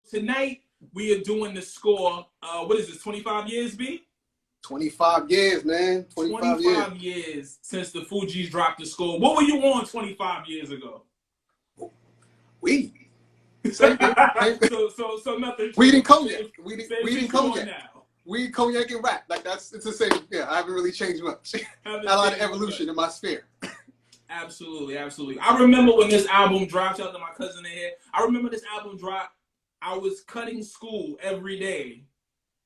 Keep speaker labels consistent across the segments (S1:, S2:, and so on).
S1: tonight we are doing the score. What is this? 25 years, B?
S2: 25 years, man. 25
S1: years since the Fugees dropped the score. What were you on 25 years ago?
S2: Weed.
S1: So nothing.
S2: Weed and cognac. Weed and cognac.
S1: Now.
S2: Weed, cognac, and rap. Like it's the same. Yeah, I haven't really changed much. Not a lot of evolution in my sphere.
S1: Absolutely. I remember when this album dropped. Out to my cousin in here. I remember this album dropped. I was cutting school every day.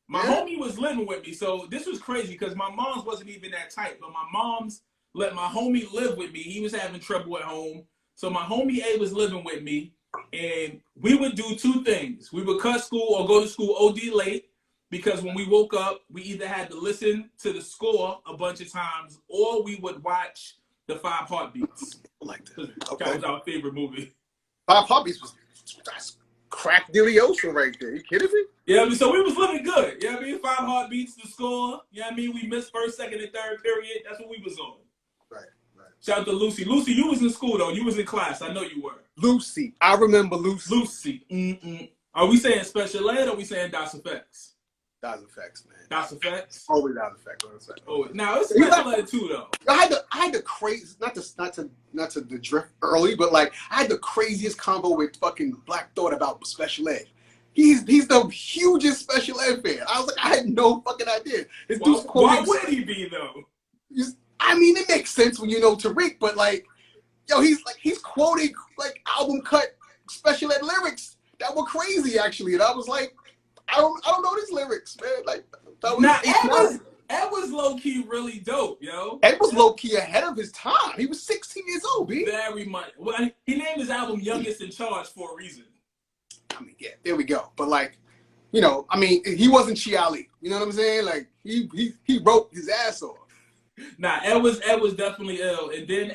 S1: My homie was living with me, so this was crazy because my mom's wasn't even that tight, but my mom's let my homie live with me. He was having trouble at home, so my homie A was living with me, and we would do two things. We would cut school or go to school OD late, because when we woke up, we either had to listen to the score a bunch of times, or we would watch The 5 Heartbeats.
S2: Like that. Okay.
S1: That was our favorite movie.
S2: 5 Heartbeats was crack delioso right there. You kidding me?
S1: Yeah, I mean, so we was living good. Yeah, I mean, 5 Heartbeats, the score. Yeah, I mean, we missed first, second, and third period. That's what we was on.
S2: Right.
S1: Shout out to Lucy. Lucy, you was in school though. You was in class. I know you were.
S2: Lucy, I remember Lucy.
S1: Lucy. Are we saying special ed or are we saying DOS effects?
S2: DOS effects, man.
S1: DOS effects.
S2: Always DOS effects.
S1: Oh, now it's special ed too though.
S2: I had the crazy, not to the drift early, but like I had the craziest combo with fucking Black Thought about special ed. He's the hugest special ed fan. I was like, I had no fucking idea.
S1: Why would he be though?
S2: I mean, it makes sense when you know Tariq, but like, yo, he's quoting like album cut special ed lyrics that were crazy actually, and I was like, I don't know these lyrics, man. Like, that was
S1: Ed was low key really dope, yo.
S2: Ed was low key ahead of his time. He was 16 years old, B.
S1: Very much. Well, he named his album "Youngest in Charge" for a reason.
S2: I mean, yeah, there we go. But like, you know, I mean, he wasn't Chi Ali. You know what I'm saying? Like, he wrote his ass off.
S1: Nah, Ed was definitely ill. And then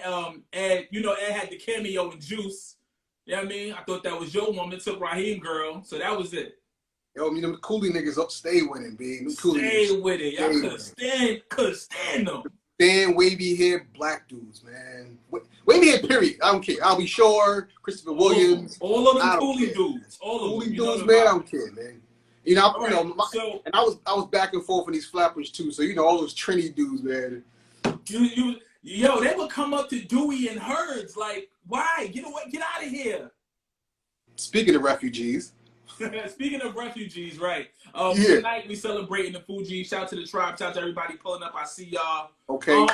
S1: Ed had the cameo in Juice. You know what I mean? I thought that was your woman, took Raheem girl, so that was it.
S2: Yo, I mean, them Cooley niggas up, stay winning, B.
S1: Stay with it. Y'all couldn't stand them.
S2: Damn wavy hair black dudes, man. Wavy hair, period. I don't care. I'll be sure. Christopher Williams.
S1: All of them Cooley dudes. All of them.
S2: Cooley dudes, man. I don't care, man. You know, and I was back and forth in these flappers too. So you know, all those Trini dudes, man.
S1: Yo, they would come up to Dewey and Herds like, why? Get away! Get out of here!
S2: Speaking of refugees.
S1: Speaking of refugees, right? Tonight we celebrating the Fugees. Shout out to the tribe. Shout out to everybody pulling up. I see y'all.
S2: Okay.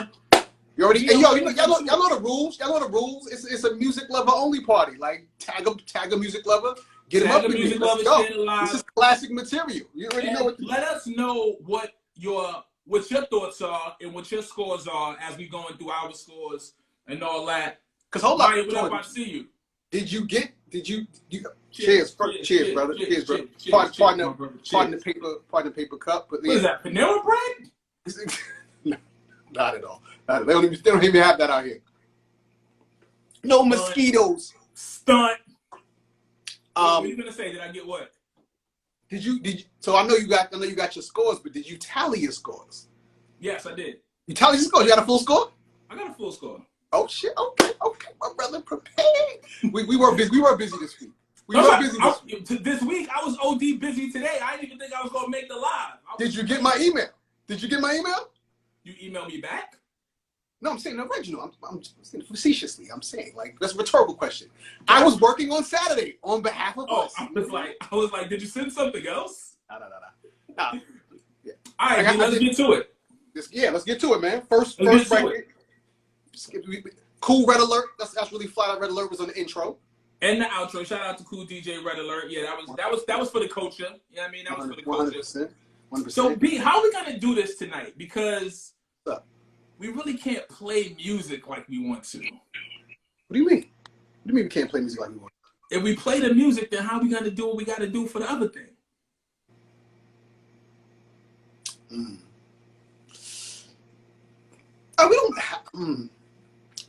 S2: You already. Hey, yo, y'all know the rules. Y'all know the rules. It's a music lover only party. Like tag a music lover. Get him up.
S1: Music lovers. This
S2: is classic material. You already know what.
S1: Let us know what your thoughts are and what your scores are as we going through our scores and all that.
S2: Because hold on,
S1: I see you.
S2: Did you? Cheers, brother. Cheers, brother. Pardon the paper cup. But
S1: what is that? Panera bread?
S2: No, not at all. They don't even have that out here. No mosquitoes.
S1: Stunt. What are you gonna say? Did I get what?
S2: Did you? So I know you got your scores, but did you tally your scores?
S1: Yes, I did.
S2: You tally your scores? You got a full score?
S1: I got a full score.
S2: Oh shit! Okay, my brother prepared. We were busy this week.
S1: This week I was OD busy today. I didn't even think I was gonna make the live.
S2: Did you get my email?
S1: You emailed me back?
S2: No, I'm saying the original. I'm saying facetiously. I'm saying like that's a rhetorical question. I was working on Saturday on behalf of us.
S1: I was like, did you send something else?
S2: No. Yeah.
S1: All right, let's get to it.
S2: Let's get to it, man. First record. Cool Red Alert. That's really flat out. Red Alert was on the intro.
S1: And the outro. Shout out to Cool DJ Red Alert. Yeah, that was for the culture. You know what I mean? That was for the culture. 100%. So B, how are we gonna do this tonight? Because we really can't play music like we want to.
S2: What do you mean? What do you mean we can't play music like we want to?
S1: If we play the music, then how are we gonna do what we gotta do for the other thing?
S2: We don't have.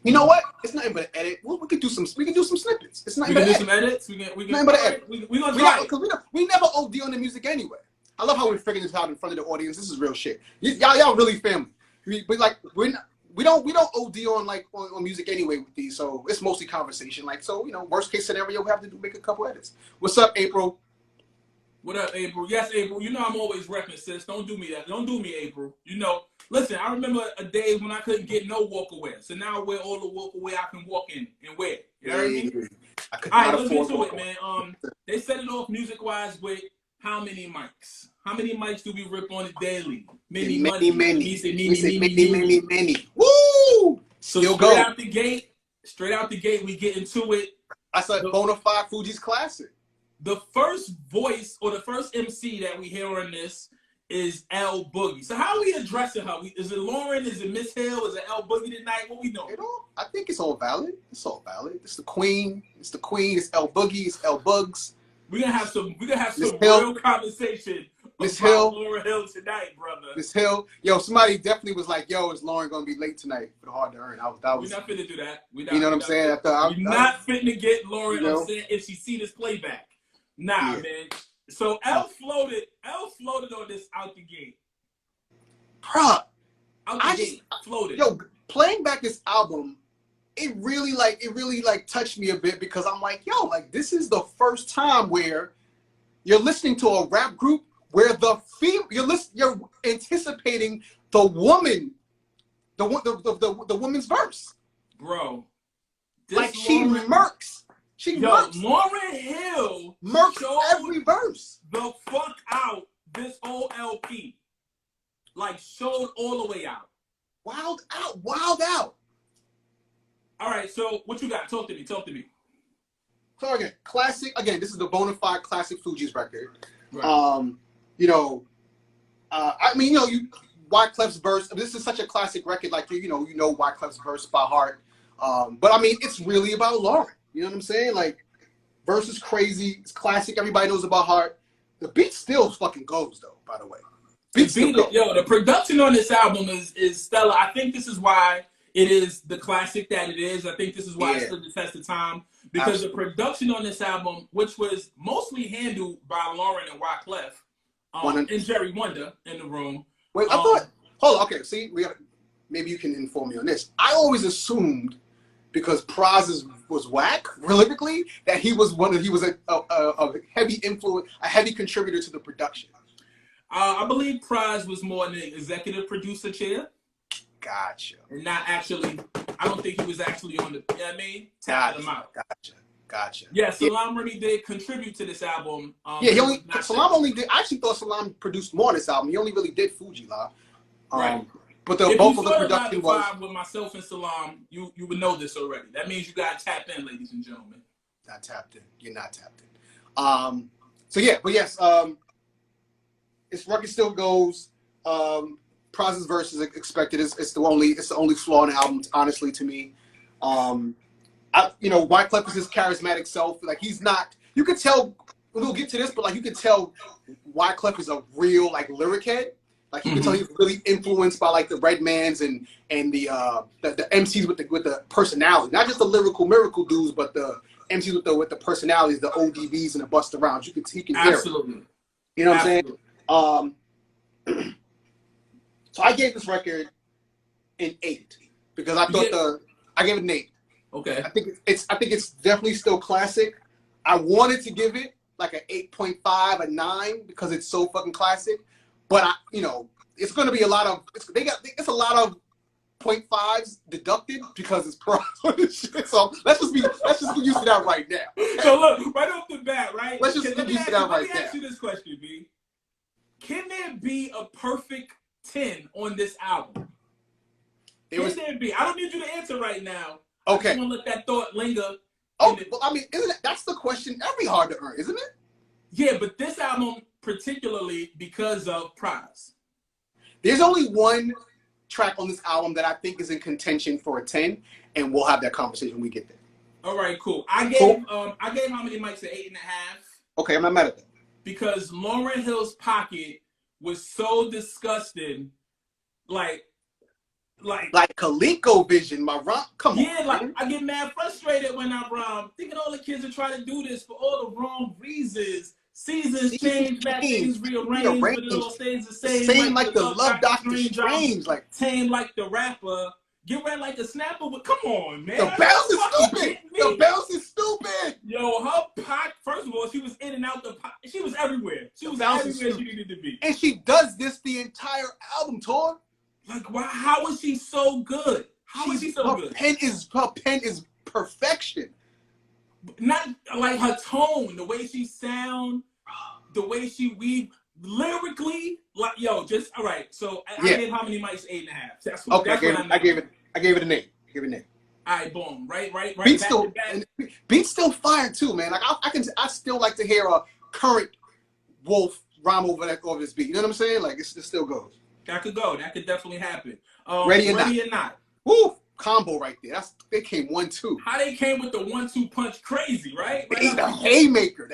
S2: You know what? It's nothing but an edit. Well, we can do some snippets. It's nothing but
S1: some edits. We can
S2: nothing but an edit.
S1: We gonna try
S2: because we never OD on the music anyway. I love how we're figuring this out in front of the audience. This is real shit. Y'all really family. But like we don't OD on like on music anyway with these. So it's mostly conversation. Like so, you know, worst case scenario, we have to make a couple edits. What's up, April?
S1: What up, April? Yes, April. You know I'm always repping, sis. Don't do me that. Don't do me, April. You know, listen, I remember a day when I couldn't get no walk away. So now I wear all the walk away I can walk in and wear. You know what I mean?
S2: I could
S1: All
S2: not
S1: right, let's get
S2: afford
S1: to it, man. They set it off music-wise with how many mics? How many mics do we rip on it daily? Many.
S2: Many. Woo!
S1: So
S2: Still
S1: straight out the gate, we get into it.
S2: That's a bona fide Fugees classic.
S1: The first voice or the first MC that we hear on this is L Boogie. So how are we addressing her? Is it Lauren? Is it Miss Hill? Is it L Boogie tonight? What we doing?
S2: I think it's all valid. It's all valid. It's the queen. It's the queen. It's L Boogie. It's L Bugs.
S1: We're gonna have some real conversation
S2: Miss
S1: about
S2: Hill.
S1: Lauren Hill tonight, brother.
S2: Miss Hill. Yo, somebody definitely was like, yo, is Lauren gonna be late tonight for the Hard to Earn?
S1: We're not finna do that.
S2: You know what I'm saying?
S1: We're not finna get Lauren upset if she see this playback. Nah, man. So L floated on this out the gate.
S2: Bruh.
S1: Floated.
S2: Yo, playing back this album, it really touched me a bit because I'm like, yo, like this is the first time where you're listening to a rap group where you're anticipating the woman, the woman's verse.
S1: Bro.
S2: She murks.
S1: Lauren Hill
S2: murks every verse.
S1: The fuck out this whole LP. Like showed all the way out.
S2: Wild out.
S1: All right, so what you got? Talk to me.
S2: So again, classic. Again, this is the bona fide classic Fugees record.
S1: Right.
S2: Wyclef's verse. This is such a classic record. Like you know Wyclef's verse by heart. But I mean, it's really about Lauren. You know what I'm saying? Like, verse is crazy. It's classic. Everybody knows about heart. The beat still fucking goes though. By the way,
S1: the production on this album is stellar. I think this is why it is the classic that it is. I think this is why it stood the test of time. Because the production on this album, which was mostly handled by Lauren and Wyclef, and Jerry Wonder in the room.
S2: Wait, I thought. Hold on. Okay, see, maybe you can inform me on this. I always assumed because Praz was whack lyrically that he was a heavy influence, a heavy contributor to the production.
S1: I believe Praz was more in the executive producer chair.
S2: Gotcha.
S1: And not actually, I don't think he was actually on the, you know what I mean?
S2: Gotcha.
S1: Him out.
S2: Gotcha.
S1: Yeah, Salam really did contribute to this album.
S2: Salam only did, I actually thought Salam produced more on this album. He only really did Fuji La.
S1: Right.
S2: But both of the production was.
S1: With myself and Salam, you would know this already. That means you got to tap in, ladies and gentlemen.
S2: Not tapped in. You're not tapped in. This record still goes. Praz's verse is expected. It's the only flaw in the album, honestly, to me. Wyclef is his charismatic self. Like he's not. You could tell. We'll get to this, but like you could tell, Wyclef is a real like lyric head. Like you can tell he's really influenced by like the Redmans and the MCs with the personality, not just the lyrical miracle dudes, but the MCs with the personalities, the ODBs and the Busta Rhymes. He can hear it. You know what I'm saying? So I gave this record an 8 because I thought I gave it an 8.
S1: Okay. I think
S2: it's definitely still classic. I wanted to give it like an 8.5, a 9 because it's so fucking classic. But it's going to be a lot of it's a lot of 0.5s deducted because it's pro shit. So let's just get used to that right now.
S1: So look, right off the bat, right?
S2: Let's just get used to that right now. Let me
S1: ask you this question, B. Can there be a perfect 10 on this album? Can there be? I don't need you to answer right now.
S2: Okay.
S1: I'm gonna let that thought linger.
S2: Oh, well, I mean, that's the question every Hard to Earn, isn't it?
S1: Yeah, but this album particularly because of Praz.
S2: There's only one track on this album that I think is in contention for a 10, and we'll have that conversation when we get there.
S1: All right, cool. I gave How Many Mics an 8.5.
S2: Okay, I'm not mad at that.
S1: Because Lauryn Hill's Pocket was so disgusting, like
S2: ColecoVision, my rock. Come on.
S1: Yeah, like I get mad frustrated when I'm thinking all the kids are trying to do this for all the wrong reasons. Seasons change, back things rearrange, but it all stays the same.
S2: Same like the Love Doctor Strange, like
S1: tame like the rapper. Get red like the snapper, but come on, man.
S2: The bounce is stupid. The bounce is stupid.
S1: Yo, her pocket. First of all, she was in and out the pocket. she was everywhere. She was
S2: Bounce
S1: everywhere
S2: is
S1: she needed to be.
S2: And she does this the entire album, Tor.
S1: Like, why? How is she so good? How is she so good?
S2: Her pen is perfection.
S1: Not like her tone, the way she sound, the way she weave lyrically. Like, yo, just all right. So I gave how many mics? 8.5. That's what,
S2: okay.
S1: that's
S2: I gave it a name. Give it a name.
S1: All right, boom. Right.
S2: Beat's still fire too, man. Like I still like to hear a current Wolf rhyme over this beat. You know what I'm saying? Like it still goes.
S1: That could go. That could definitely happen.
S2: Ready or not. Woo! Combo right there. They came 1-2.
S1: How they came with the 1-2 punch, crazy, right?
S2: The haymaker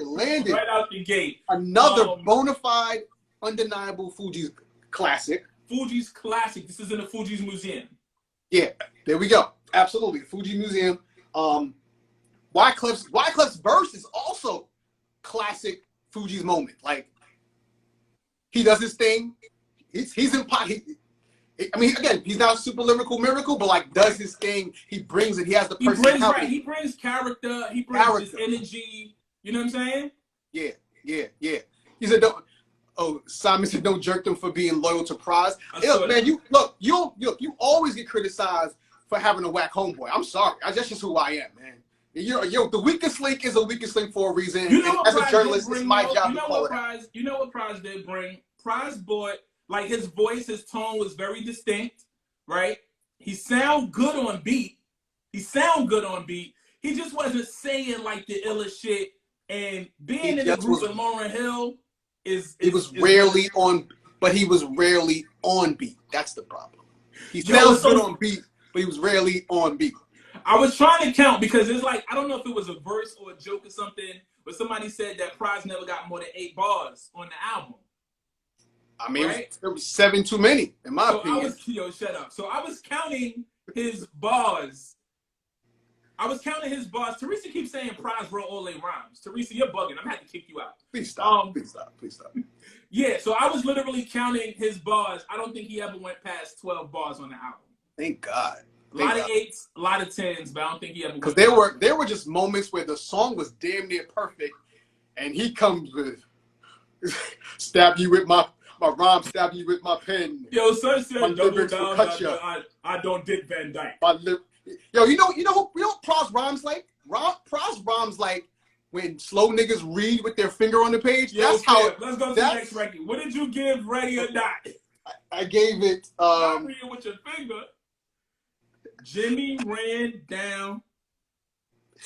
S2: landed
S1: right out the gate.
S2: Another bona fide, undeniable Fugees classic.
S1: Fugees classic. This is in the Fugees Museum.
S2: Yeah, there we go. Absolutely, Fugees Museum. Wyclef's verse is also classic Fugees moment. Like he does his thing. He's in pot. I mean, again, he's not a super lyrical miracle, but like does his thing. He brings it. He has the personality.
S1: He brings character. He brings his energy. You know what I'm saying?
S2: Yeah. He said, "Don't." Oh, Simon said, "Don't jerk them for being loyal to Prize." Man, you always get criticized for having a whack homeboy. I'm sorry. That's just who I am, man. The weakest link is a weakest link for a reason.
S1: You know
S2: as a journalist, it's my job to call it out.
S1: You know what Prize did bring? Prize brought, like, his voice, his tone was very distinct, right? He sound good on beat. He just wasn't saying like the illest shit. And being in the group with Lauryn Hill he was rarely on beat. That's the problem. He sounds good on beat, but he was rarely on beat. I was trying to count because it's like, I don't know if it was a verse or a joke or something, but somebody said that Prize never got more than 8 bars on the album.
S2: I mean, right? It was 7 too many, in my opinion.
S1: Shut up. So I was counting his bars. Teresa keeps saying Prize wrote all their rhymes. Teresa, you're bugging. I'm gonna have to kick you out.
S2: Please stop. Please stop.
S1: Yeah, so I was literally counting his bars. I don't think he ever went past 12 bars on the album.
S2: Thank God.
S1: A lot of 8s, a lot of 10s, but I don't think he ever.
S2: Because there were just moments where the song was damn near perfect, and he comes with stab you with my rhyme, stab you with my pen.
S1: Yo, son said double down. I don't dig Van Dyke.
S2: Yo, you know Pros rhymes like? Pros rhymes like when slow niggas read with their finger on the page.
S1: Yo, let's go to the next record. What did you give Ready or Not?
S2: I gave it.
S1: Not reading with your finger. Jimmy ran down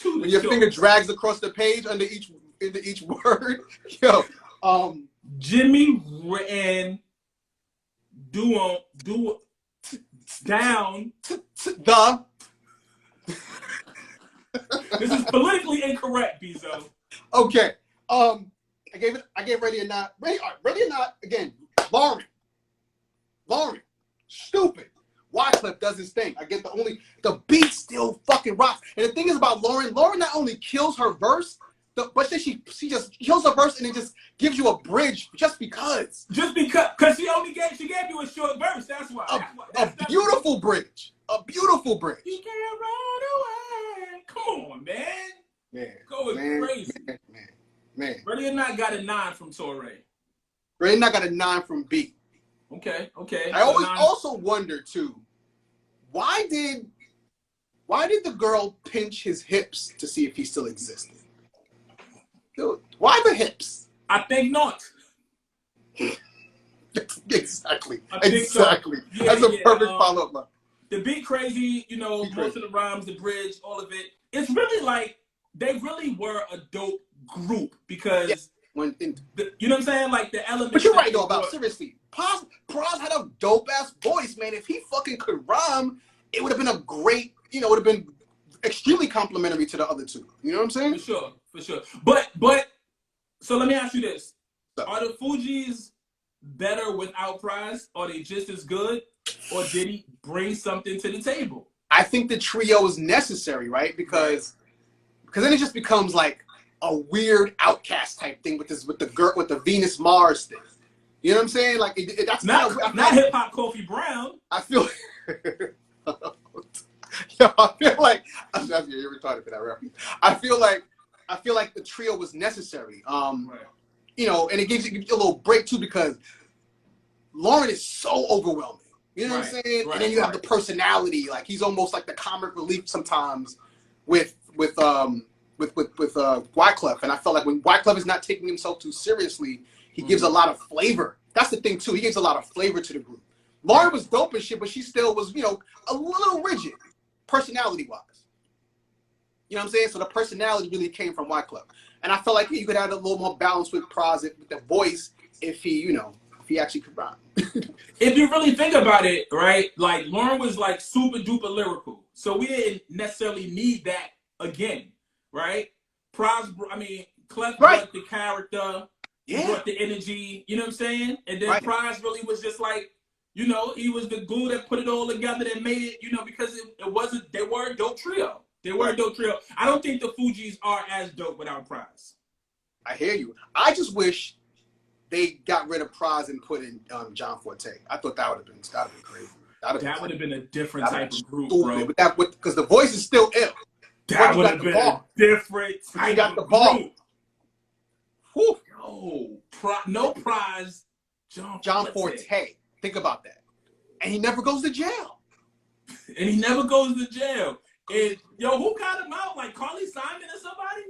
S1: to
S2: when your finger drags across the page under each word. Yo,
S1: Jimmy ran down
S2: the.
S1: This is politically incorrect, Bezo.
S2: Okay. I gave Ready or Not. Ready or Not again. Lauren. Stupid. Wyclef does his thing. I get the beat still fucking rocks. And the thing is about Lauren not only kills her verse, but then she just kills her verse and it just gives you a bridge just because.
S1: Because she gave you a short verse. That's why.
S2: A beautiful bridge.
S1: You can't run away. Come on, man. Going crazy.
S2: Man.
S1: Ready or Not got a 9 from Torae.
S2: Ready or Not got a 9 from B.
S1: Okay.
S2: I always also wonder too, why did the girl pinch his hips to see if he still existed? Dude, why the hips?
S1: I think not.
S2: Exactly.
S1: So. Yeah,
S2: that's a perfect follow-up.
S1: The beat crazy, most of the rhymes, the bridge, all of it. It's really like they really were a dope group because you know what I'm saying? Like the elements.
S2: But you're right though about seriously. Pras had a dope ass voice, man. If he fucking could rhyme, it would have been a great, it would have been extremely complimentary to the other two. You know what I'm saying?
S1: For sure. But so let me ask you this. Are the Fugees better without Prize? Are they just as good? Or did he bring something to the table?
S2: I think the trio is necessary, right? Because then it just becomes like a weird outcast type thing with the Venus Mars thing. You know what I'm saying? Like that's
S1: not hip hop Kofi Brown.
S2: I feel like you're retarded for that reference. I feel like I feel like the trio was necessary.
S1: Right.
S2: You know, and it gives you a little break too because Lauren is so overwhelming. You know what I'm saying?
S1: Right,
S2: and then you have the personality. Like he's almost like the comic relief sometimes with Wyclef. And I felt like when Wyclef is not taking himself too seriously, he gives a lot of flavor. That's the thing too. He gives a lot of flavor to the group. Lauren was dope and shit, but she still was, you know, a little rigid, personality-wise. You know what I'm saying? So the personality really came from Wyclef. And I felt like you could have a little more balance with Pras, with the voice, if he, you know, if he actually could rhyme.
S1: If you really think about it, right, like Lauren was like super duper lyrical. So we didn't necessarily need that again, right? Clef brought the character, brought the energy, you know what I'm saying? And then Pras really was just like, you know, he was the glue that put it all together that made it, you know, because it wasn't, they were a dope trio. They were a dope trio. I don't think the Fugees are as dope without Pras.
S2: I hear you. I just wish they got rid of Pras and put in John Forte. I thought that would have been crazy.
S1: That would have been a different type of group, bro.
S2: Because the voice is still ill.
S1: That would have been a different type of group.
S2: Whew.
S1: No Pras,
S2: John Forte. Think about that. And he never goes to jail. And yo, who got him out? Like Carly Simon or somebody?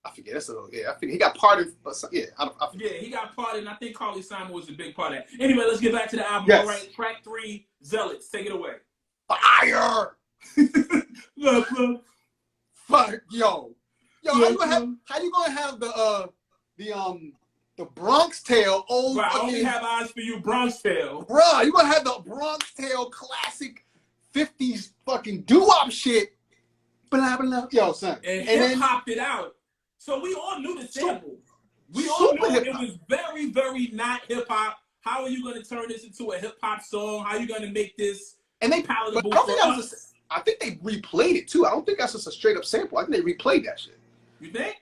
S2: I forget. I forget. He got pardoned.
S1: He got pardoned. I think Carly Simon was a big part of that. Anyway, let's get back to the album.
S2: Yes.
S1: All right, track 3, Zealots. Take it away.
S2: Fire! Fuck, yo, how you gonna have the Bronx Tale? Old
S1: I only have eyes for you, Bronx Tale.
S2: Bruh, you gonna have the Bronx Tale classic 50s fucking doo-wop shit. Blah, blah. Yo, son.
S1: And hip-hopped it out. So we all knew the sample. We all knew it was very, very not hip-hop. How are you going to turn this into a hip-hop song? How are you going to make this palatable for us?
S2: I think they replayed it, too. I don't think that's just a straight-up sample. I think they replayed that shit.
S1: You think?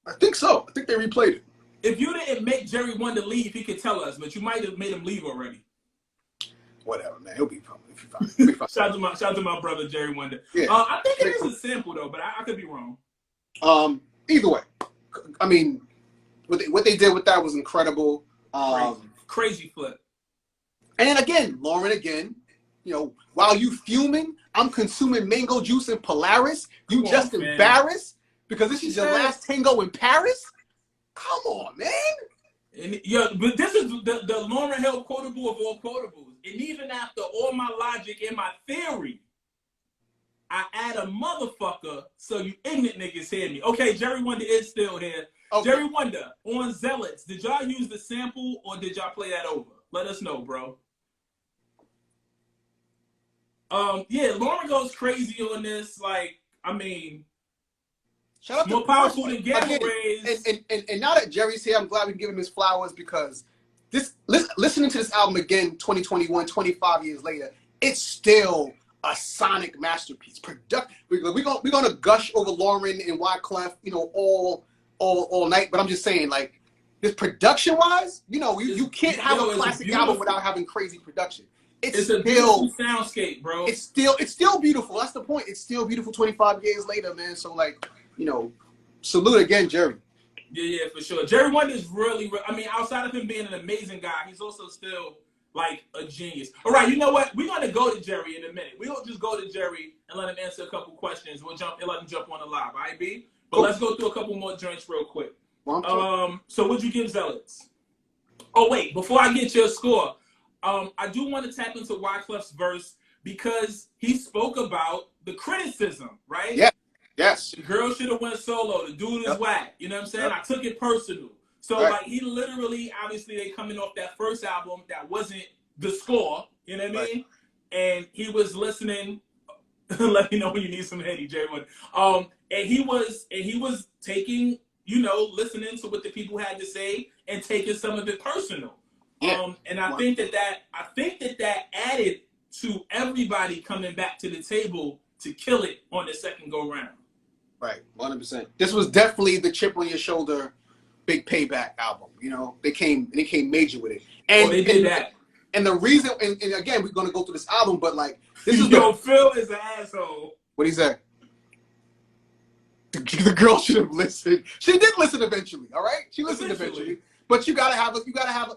S2: I think so. I think they replayed it.
S1: If you didn't make Jerry Wonder leave, he could tell us, but you might have made him leave already.
S2: Whatever, man. He'll be fine.
S1: Shout out to my brother Jerry Wonder. Yeah. I think it is a sample though, but I could be wrong.
S2: Either way, I mean, what they did with that was incredible.
S1: Crazy flip.
S2: And then again, Lauren again. You know, while you fuming, I'm consuming mango juice in Polaris. You just embarrassed because this is your last tango in Paris. Come on, man.
S1: And, but this is the Lauren Hill quotable of all quotables. And even after all my logic and my theory, I add a motherfucker so you ignorant niggas hear me. Okay, Jerry Wonder is still here. Okay. Jerry Wonder, on Zealots, did y'all use the sample or did y'all play that over? Let us know, bro. Lauren goes crazy on this. Like, I mean,
S2: shout out
S1: more powerful than gamma rays.
S2: And now that Jerry's here, I'm glad we can give him his flowers because listening to this album again, 2021, 25 years later, it's still a sonic masterpiece. We're gonna gush over Lauren and Wyclef, you know, all night. But I'm just saying, like, this production wise, you know, you can't have a classic album without having crazy production. It's
S1: a beautiful soundscape, bro.
S2: It's still beautiful. That's the point. It's still beautiful 25 years later, man. So, like, you know, salute again, Jerry.
S1: Yeah, for sure. Jerry Wonder is really, I mean, outside of him being an amazing guy, he's also still, like, a genius. All right, you know what? We're going to go to Jerry in a minute. We'll just go to Jerry and let him answer a couple questions. We'll let him jump on the live, all right, B? But let's go through a couple more joints real quick. So what'd you give Zealots? Oh, wait, before I get your score, I do want to tap into Wyclef's verse because he spoke about the criticism, right?
S2: Yeah. Yes.
S1: The girl should have went solo. The dude is whack. You know what I'm saying? I took it personal. So, like, he literally, obviously, they coming off that first album that wasn't the score. You know what I mean? And he was listening. Let me know when you need some Eddie, J. And he was taking, you know, listening to what the people had to say and taking some of it personal. Yeah. And I think that added to everybody coming back to the table to kill it on the second go round.
S2: Right, 100%. This was definitely the chip on your shoulder, big payback album. You know, they came major with it, and
S1: they did that.
S2: And the reason, and again, we're gonna go through this album, but like, this is
S1: Phil is an asshole.
S2: What he say? The girl should have listened. She did listen eventually. All right, she listened eventually. But you gotta have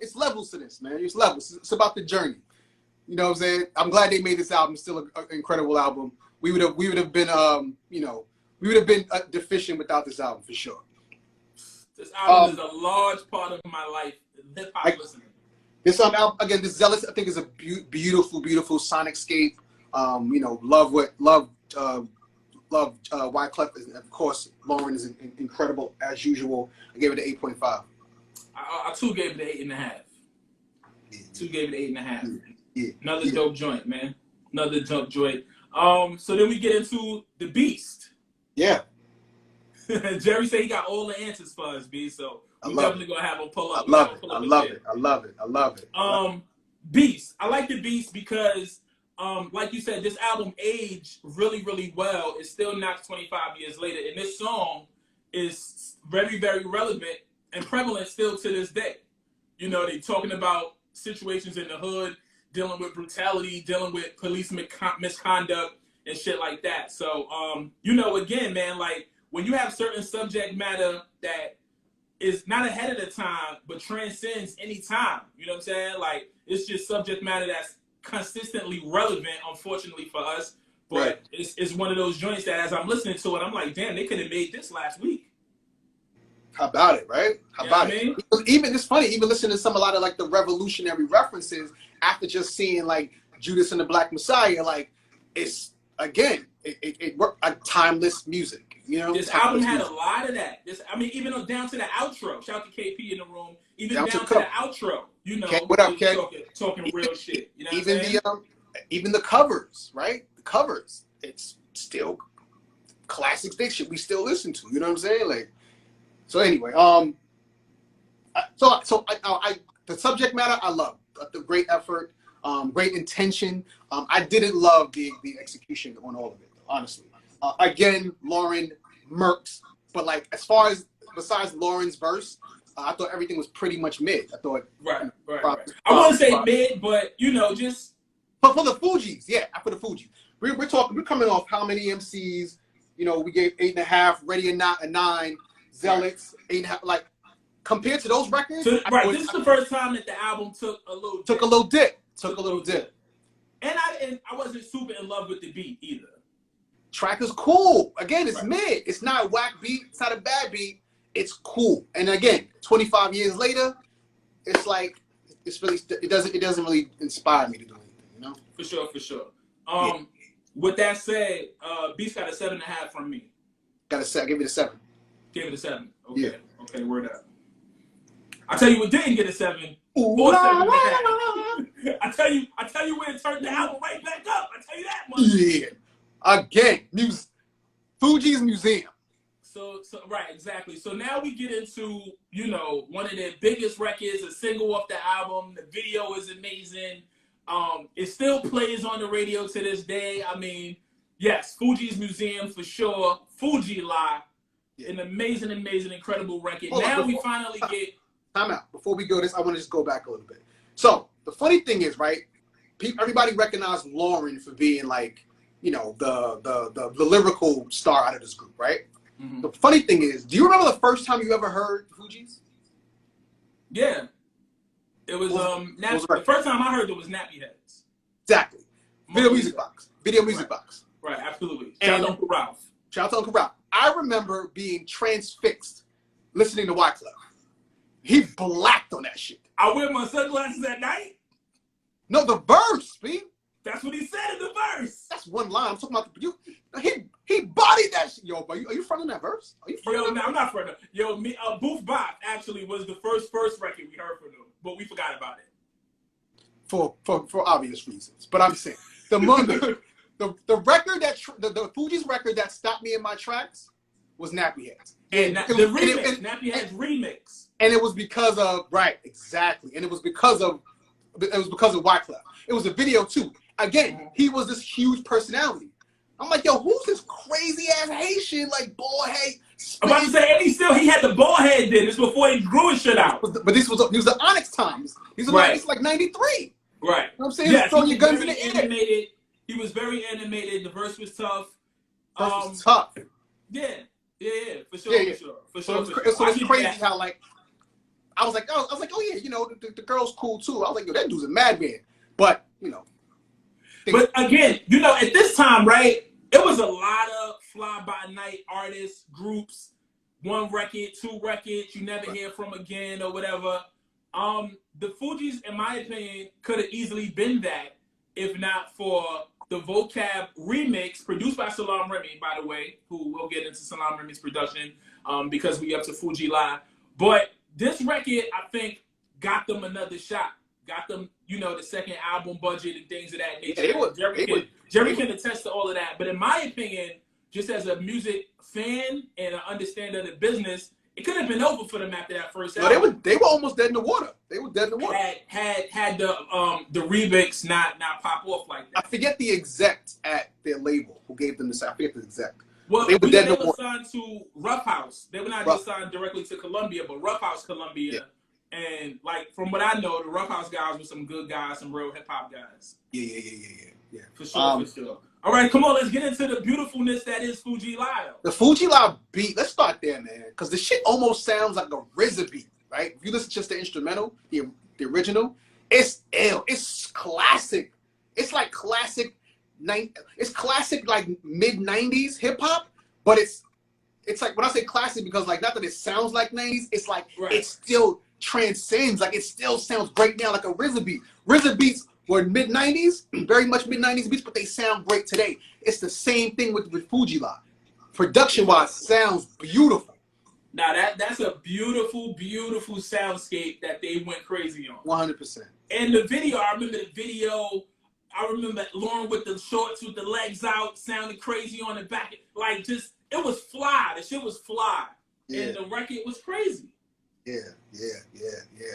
S2: it's levels to this, man. It's levels. It's about the journey. You know what I'm saying? I'm glad they made this album. Still an incredible album. We would have been deficient without this album for sure.
S1: This album is a large part of my life. Hip hop listening.
S2: This album again. This Zealous, I think, is a beautiful sonic'scape. Love Wyclef, and of course Lauren is incredible as usual. I gave it an 8.5.
S1: I too gave it an 8.5.
S2: Yeah.
S1: Two gave it an 8.5.
S2: Yeah.
S1: Another dope joint, man. Another dope joint. So then we get into the Beast.
S2: Yeah.
S1: Jerry said he got all the answers for us, B. So we're definitely gonna have him pull up.
S2: I love it.
S1: Beast. I like the Beast because, like you said, this album aged really, really well. It still knocks 25 years later, and this song is very, very relevant and prevalent still to this day. You know, they talking about situations in the hood, dealing with brutality, dealing with police misconduct and shit like that. So, again, man, like when you have certain subject matter that is not ahead of the time, but transcends any time, you know what I'm saying? Like, it's just subject matter that's consistently relevant, unfortunately for us. But
S2: right.
S1: It's one of those joints that as I'm listening to it, I'm like, damn, they could have made this last week.
S2: How about it, right? How about it? Even it's funny, even listening to a lot of like the revolutionary references after just seeing like Judas and the Black Messiah, like it's again, it worked like timeless music. You know,
S1: this album had a lot of that. Even down to the outro. Shout out to KP in the room. Even down to the outro. You know,
S2: what up, Ken?
S1: Talking real shit. You know
S2: even even the covers, right? The covers, it's still classic shit we still listen to. You know what I'm saying? Like. So anyway, the subject matter I love, the great effort, great intention. I didn't love the execution on all of it, honestly. Again, Lauren murks, but like as far as besides Lauren's verse, I thought everything was pretty much mid. I thought
S1: right. I wouldn't say mid, but just.
S2: But for the Fugees, yeah, for the Fugees, we're coming off how many MCs? You know, we gave 8.5, Ready or Not a 9. Zealots, 8.5, like compared to those records.
S1: So, this is the first time that the album took a little dip. And I wasn't super in love with the beat either.
S2: Track is cool. Again, it's mid. It's not a whack beat. It's not a bad beat. It's cool. And again, 25 years later, it's like it doesn't really inspire me to do anything. You know.
S1: For sure. With that said, Beast got a 7.5 from me.
S2: Give it a 7.
S1: Give it a 7. Okay.
S2: Yeah.
S1: Okay, word up. I tell you what didn't get a 7. Or 7.5. I tell you where it turned the album right back up. I tell you that much.
S2: Yeah. Again, Fugees Museum.
S1: So right, exactly. So now we get into, one of their biggest records, a single off the album. The video is amazing. It still plays on the radio to this day. I mean, yes, Fugees Museum for sure. Fuji Lie. An amazing, incredible record. We finally get...
S2: Time out. Before we go this, I want to just go back a little bit. So, the funny thing is, right, everybody recognized Lauren for being like, the lyrical star out of this group, right? Mm-hmm. The funny thing is, do you remember the first time you ever heard Fugees?
S1: Yeah. It was, the first time I heard it was Nappy Heads.
S2: Exactly. Video Music Box.
S1: Right, absolutely. Shout out to Uncle Ralph.
S2: Shout out to Uncle Ralph. I remember being transfixed listening to Wyclef. He blacked on that shit.
S1: I wear my sunglasses at night?
S2: No, the verse, B.
S1: That's what he said in the verse.
S2: That's one line. I'm talking about he bodied that shit. Yo, are you fronting that verse?
S1: I'm not fronting. Yo, Booth Bop actually was the first record we heard from them, but we forgot about it.
S2: For obvious reasons. But I'm saying the record the Fugees record that stopped me in my tracks was Nappy Heads.
S1: And Nappy Heads remix.
S2: And it was because of exactly. And it was because of Wyclef. It was a video too. Again, he was this huge personality. I'm like, yo, who's this crazy ass Haitian like bald head?
S1: I'm about to say, and he had the bald head then. This before he grew his shit out.
S2: But he was the Onyx times. These were like 93.
S1: Right.
S2: You know what I'm saying?
S1: Yes,
S2: throwing your guns in the air.
S1: He was very animated. The verse was tough.
S2: Verse was tough.
S1: Yeah. Yeah, for sure,
S2: Yeah, yeah.
S1: for
S2: So
S1: sure.
S2: it's crazy how like I was like, oh yeah, you know, the girl's cool too. I was like, yo, that dude's a madman. But you know,
S1: but again, you know, at this time, right? It was a lot of fly-by-night artists, groups, one record, two records, you never hear from again or whatever. The Fugees, in my opinion, could have easily been that if not for the Vocab remix produced by Salam Remy, by the way, who we'll get into Salam Remy's production because we up to Fuji Live. But this record, I think, got them another shot. Got them, you know, the second album budget and things of that nature.
S2: Yeah,
S1: Jerry can attest to all of that. But in my opinion, just as a music fan and an understander of the business, it could have been over for them after that first album.
S2: They were almost dead in the water. They were dead in the water.
S1: Had the remix not pop off like that.
S2: I forget the exec at their label who gave them this. I forget the exec.
S1: Well,
S2: they were dead in the
S1: were
S2: water.
S1: signed to Rough House. They were not just signed directly to Columbia, but Rough House Columbia. Yeah. And like from what I know, the Rough House guys were some good guys, some real hip hop guys.
S2: Yeah.
S1: For sure. All right, come on, let's get into the beautifulness that is Fuji Live.
S2: The Fuji Live beat, let's start there, man. Because the shit almost sounds like a RZA beat, right? If you listen to just the instrumental, the original, it's ill. It's classic. It's like classic, it's classic like mid-90s hip-hop, but it's like, when I say classic, because like, not that it sounds like 90s, it's like, it still transcends. Like, it still sounds great now, like a RZA beat. RZA beats were mid-90s, very much mid-90s beats, but they sound great today. It's the same thing with Fuji Live. Production-wise, sounds beautiful.
S1: Now, that's a beautiful, beautiful soundscape that they went crazy on.
S2: 100%.
S1: And the video, I remember the video, I remember Lauren with the shorts with the legs out, sounding crazy on the back. Like, just, it was fly. The shit was fly. Yeah. And the record was crazy.
S2: Yeah.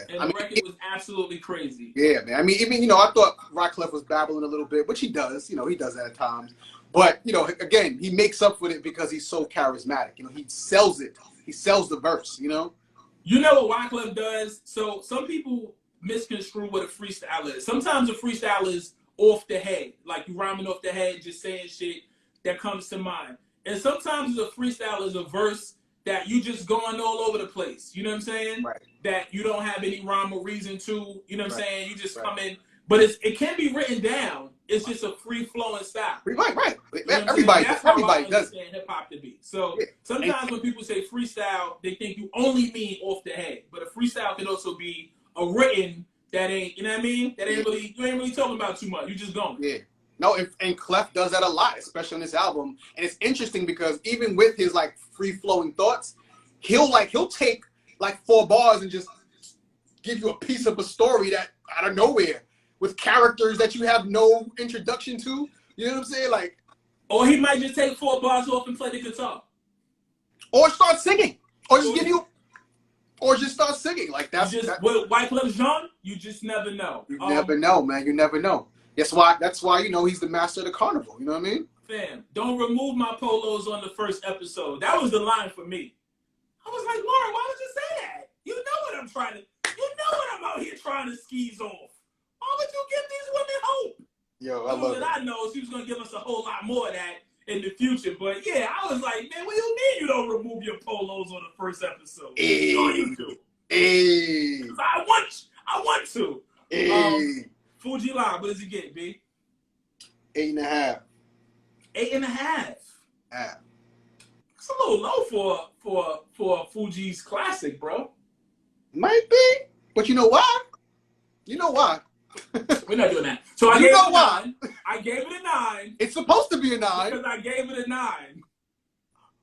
S1: And the record was absolutely crazy.
S2: Yeah, man. I mean, even, you know, I thought Rockcliffe was babbling a little bit, which he does. You know, he does that at times. But, you know, again, he makes up for it because he's so charismatic. You know, he sells it. He sells the verse, you know?
S1: You know what Wyclef does? So some people misconstrue what a freestyle is. Sometimes a freestyle is off the head. Like, you rhyming off the head, just saying shit that comes to mind. And sometimes a freestyle is a verse that you just going all over the place. You know what I'm saying?
S2: Right.
S1: That you don't have any rhyme or reason to. You know what I'm saying? You just come in. But it can be written down. It's just a free-flowing style.
S2: Right.
S1: You know
S2: everybody does
S1: hip-hop to be. So sometimes when people say freestyle, they think you only mean off the head. But a freestyle can also be a written that ain't, you know what I mean? That ain't really, you ain't really talking about too much. You just going.
S2: Yeah. No, and Clef does that a lot, especially on this album. And it's interesting because even with his like free-flowing thoughts, he'll take like 4 bars and just give you a piece of a story that out of nowhere with characters that you have no introduction to. You know what I'm saying? Like,
S1: or he might just take 4 bars off and play the guitar.
S2: Or start singing. Or just start singing. Like that's
S1: with Wyclef Jean, you just never know.
S2: You never know, man. You never know. That's why, you know, he's the master of the carnival. You know what I mean?
S1: Fam, don't remove my polos on the first episode. That was the line for me. I was like, Lauren, why would you say that? You know what I'm out here trying to skis off. Why would you give these women hope?
S2: Yo, I love it.
S1: I know she was going to give us a whole lot more of that in the future. But yeah, I was like, man, what do you mean you don't remove your polos on the first episode?
S2: Hey.
S1: Sure you do.
S2: Hey.
S1: I want to.
S2: Hey.
S1: Fuji Live, what does he get, B?
S2: 8.5.
S1: 8.5.
S2: Yeah.
S1: It's a little low for Fuji's classic, bro.
S2: Might be, but you know why? You know why?
S1: We're not doing that. So I gave it a 9. I gave it a 9.
S2: It's supposed to be a 9.
S1: Because I gave it a 9.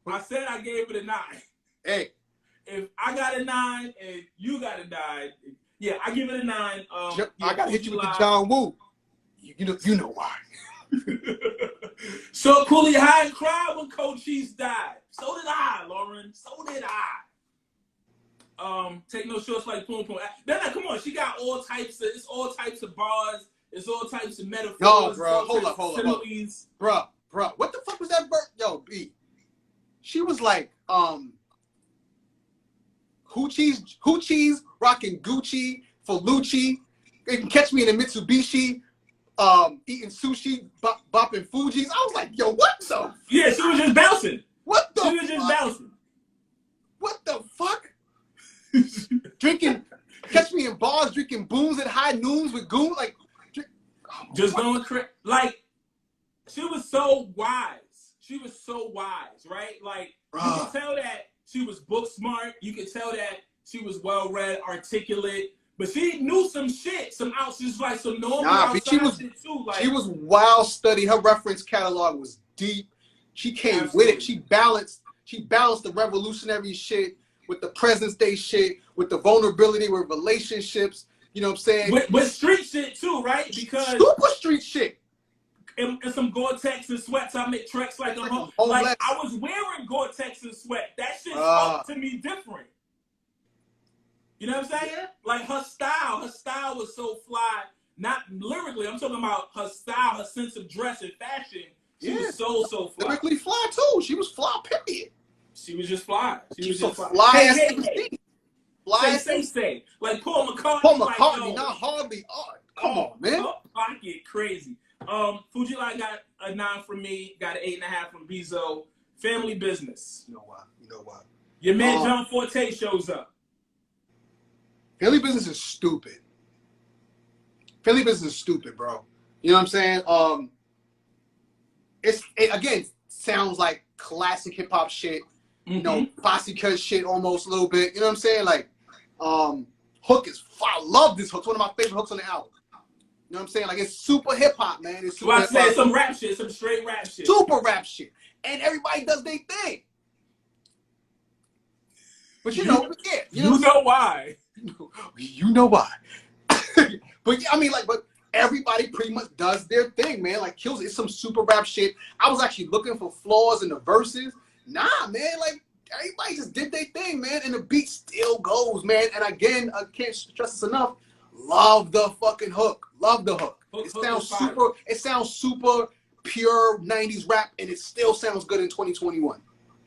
S1: I said I gave it a 9.
S2: Hey.
S1: If I got a 9 and you got a 9, yeah, I give it a 9.
S2: I gotta hit you with the John Woo. You know why.
S1: So Cooley High cried when Coach Cheese died. So did I, Lauren. So did I. Take no shorts like Poom Poom. Come on, she got all types of bars. It's all types of metaphors.
S2: No, bro, hold up. Bro, what the fuck was that bird? Yo, B. She was like, Hoochie's rocking Gucci for Lucci. You can catch me in a Mitsubishi, eating sushi, bopping Fugees. I was like, yo, what the?
S1: Yeah, she was just bouncing.
S2: What the?
S1: She was just bouncing.
S2: what the fuck? Catch me in bars, drinking booms at high noons with goons, like,
S1: just going crazy. Like, she was so wise. She was so wise, right? Like, you can tell that she was book smart. You can tell that she was well read, articulate. But she knew some shit, some normal outside shit too. Like,
S2: she was wild study. Her reference catalog was deep. She came with it. She balanced the revolutionary shit with the present day shit, with the vulnerability with relationships. You know what I'm saying?
S1: With street shit too, right? Because
S2: super street shit.
S1: And some Gore-Tex and sweats. I make treks like a home. Like, I was wearing Gore-Tex and sweat. That shit spoke to me different. You know what I'm saying? Like, her style was so fly. Not lyrically, I'm talking about her style, her sense of dress and fashion. She was so fly.
S2: Lyrically fly too. She was fly, period.
S1: She was just fly. She was just fly.
S2: Hey. Fly.
S1: Say. Like Paul McCartney.
S2: Paul McCartney, not hardly. Come on, man.
S1: Pocket crazy. Fugees got a 9 from me. Got an 8.5 from Bezo. Family Business.
S2: You know why?
S1: Your man John Forte shows up.
S2: Family Business is stupid. Family Business is stupid, bro. You know what I'm saying? It again sounds like classic hip hop shit. You know, posse cut shit almost a little bit. You know what I'm saying? Like, hook is. I love this hook. It's one of my favorite hooks on the album. You know what I'm saying? Like, it's super hip hop, man. It's super.
S1: I said some rap shit, some straight rap shit.
S2: Super rap shit, and everybody does their thing. But you know
S1: why.
S2: You know why. But yeah, I mean, like, but everybody pretty much does their thing, man. Like, kills it. It's some super rap shit. I was actually looking for flaws in the verses. Nah, man. Like, everybody just did their thing, man. And the beat still goes, man. And again, I can't stress this enough. Love the fucking hook. Love the hook. It sounds super pure 90s rap, and it still sounds good in 2021.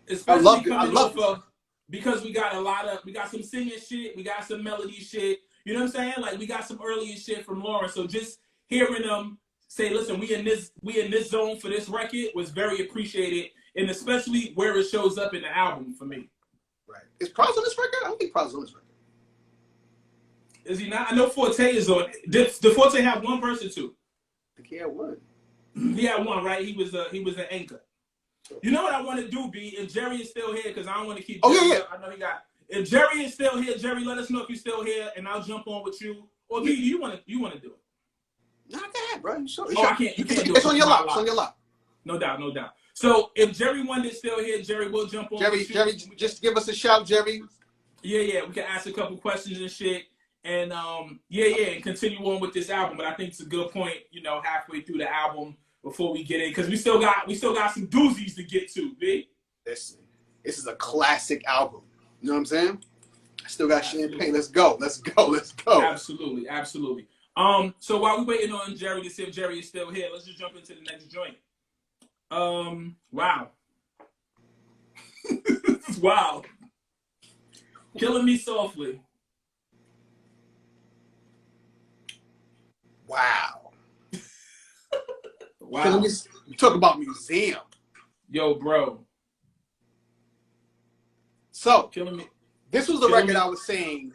S1: Especially I love it. Because we got some singing shit, we got some melody shit. You know what I'm saying? Like, we got some earlier shit from Lauren. So just hearing them say, listen, we in this zone for this record was very appreciated, and especially where it shows up in the album for me.
S2: Right. Is Pras on this record? I don't think Pras on this record.
S1: Is he not? I know Forte is on. Did Forte have one verse or two?
S2: I think he had one.
S1: He had one, right? He was an anchor. You know what I want to do, B? If Jerry is still here, because I don't want to keep.
S2: Yeah.
S1: I know he got. If Jerry is still here, Jerry, let us know if you're still here, and I'll jump on with you. Or B, do you want to do it?
S2: No, go ahead, bro.
S1: I can't. You can't do it.
S2: It's on your lap. It's on your lap.
S1: No doubt. So if Jerry Wonder is still here, Jerry will jump on.
S2: Jerry, just give us a shout, Jerry.
S1: Yeah. We can ask a couple questions and shit, and and continue on with this album. But I think it's a good point. You know, halfway through the album. Before we get in, because we still got some doozies to get to, B.
S2: Listen, this is a classic album. You know what I'm saying? I still got champagne. Let's go.
S1: Absolutely. So while we're waiting on Jerry to see if Jerry is still here, let's just jump into the next joint. Wow. Wow. Killing Me Softly.
S2: Wow.
S1: Wow.
S2: You talk about museum.
S1: Yo, bro.
S2: So,
S1: Killing Me.
S2: This was the record I was saying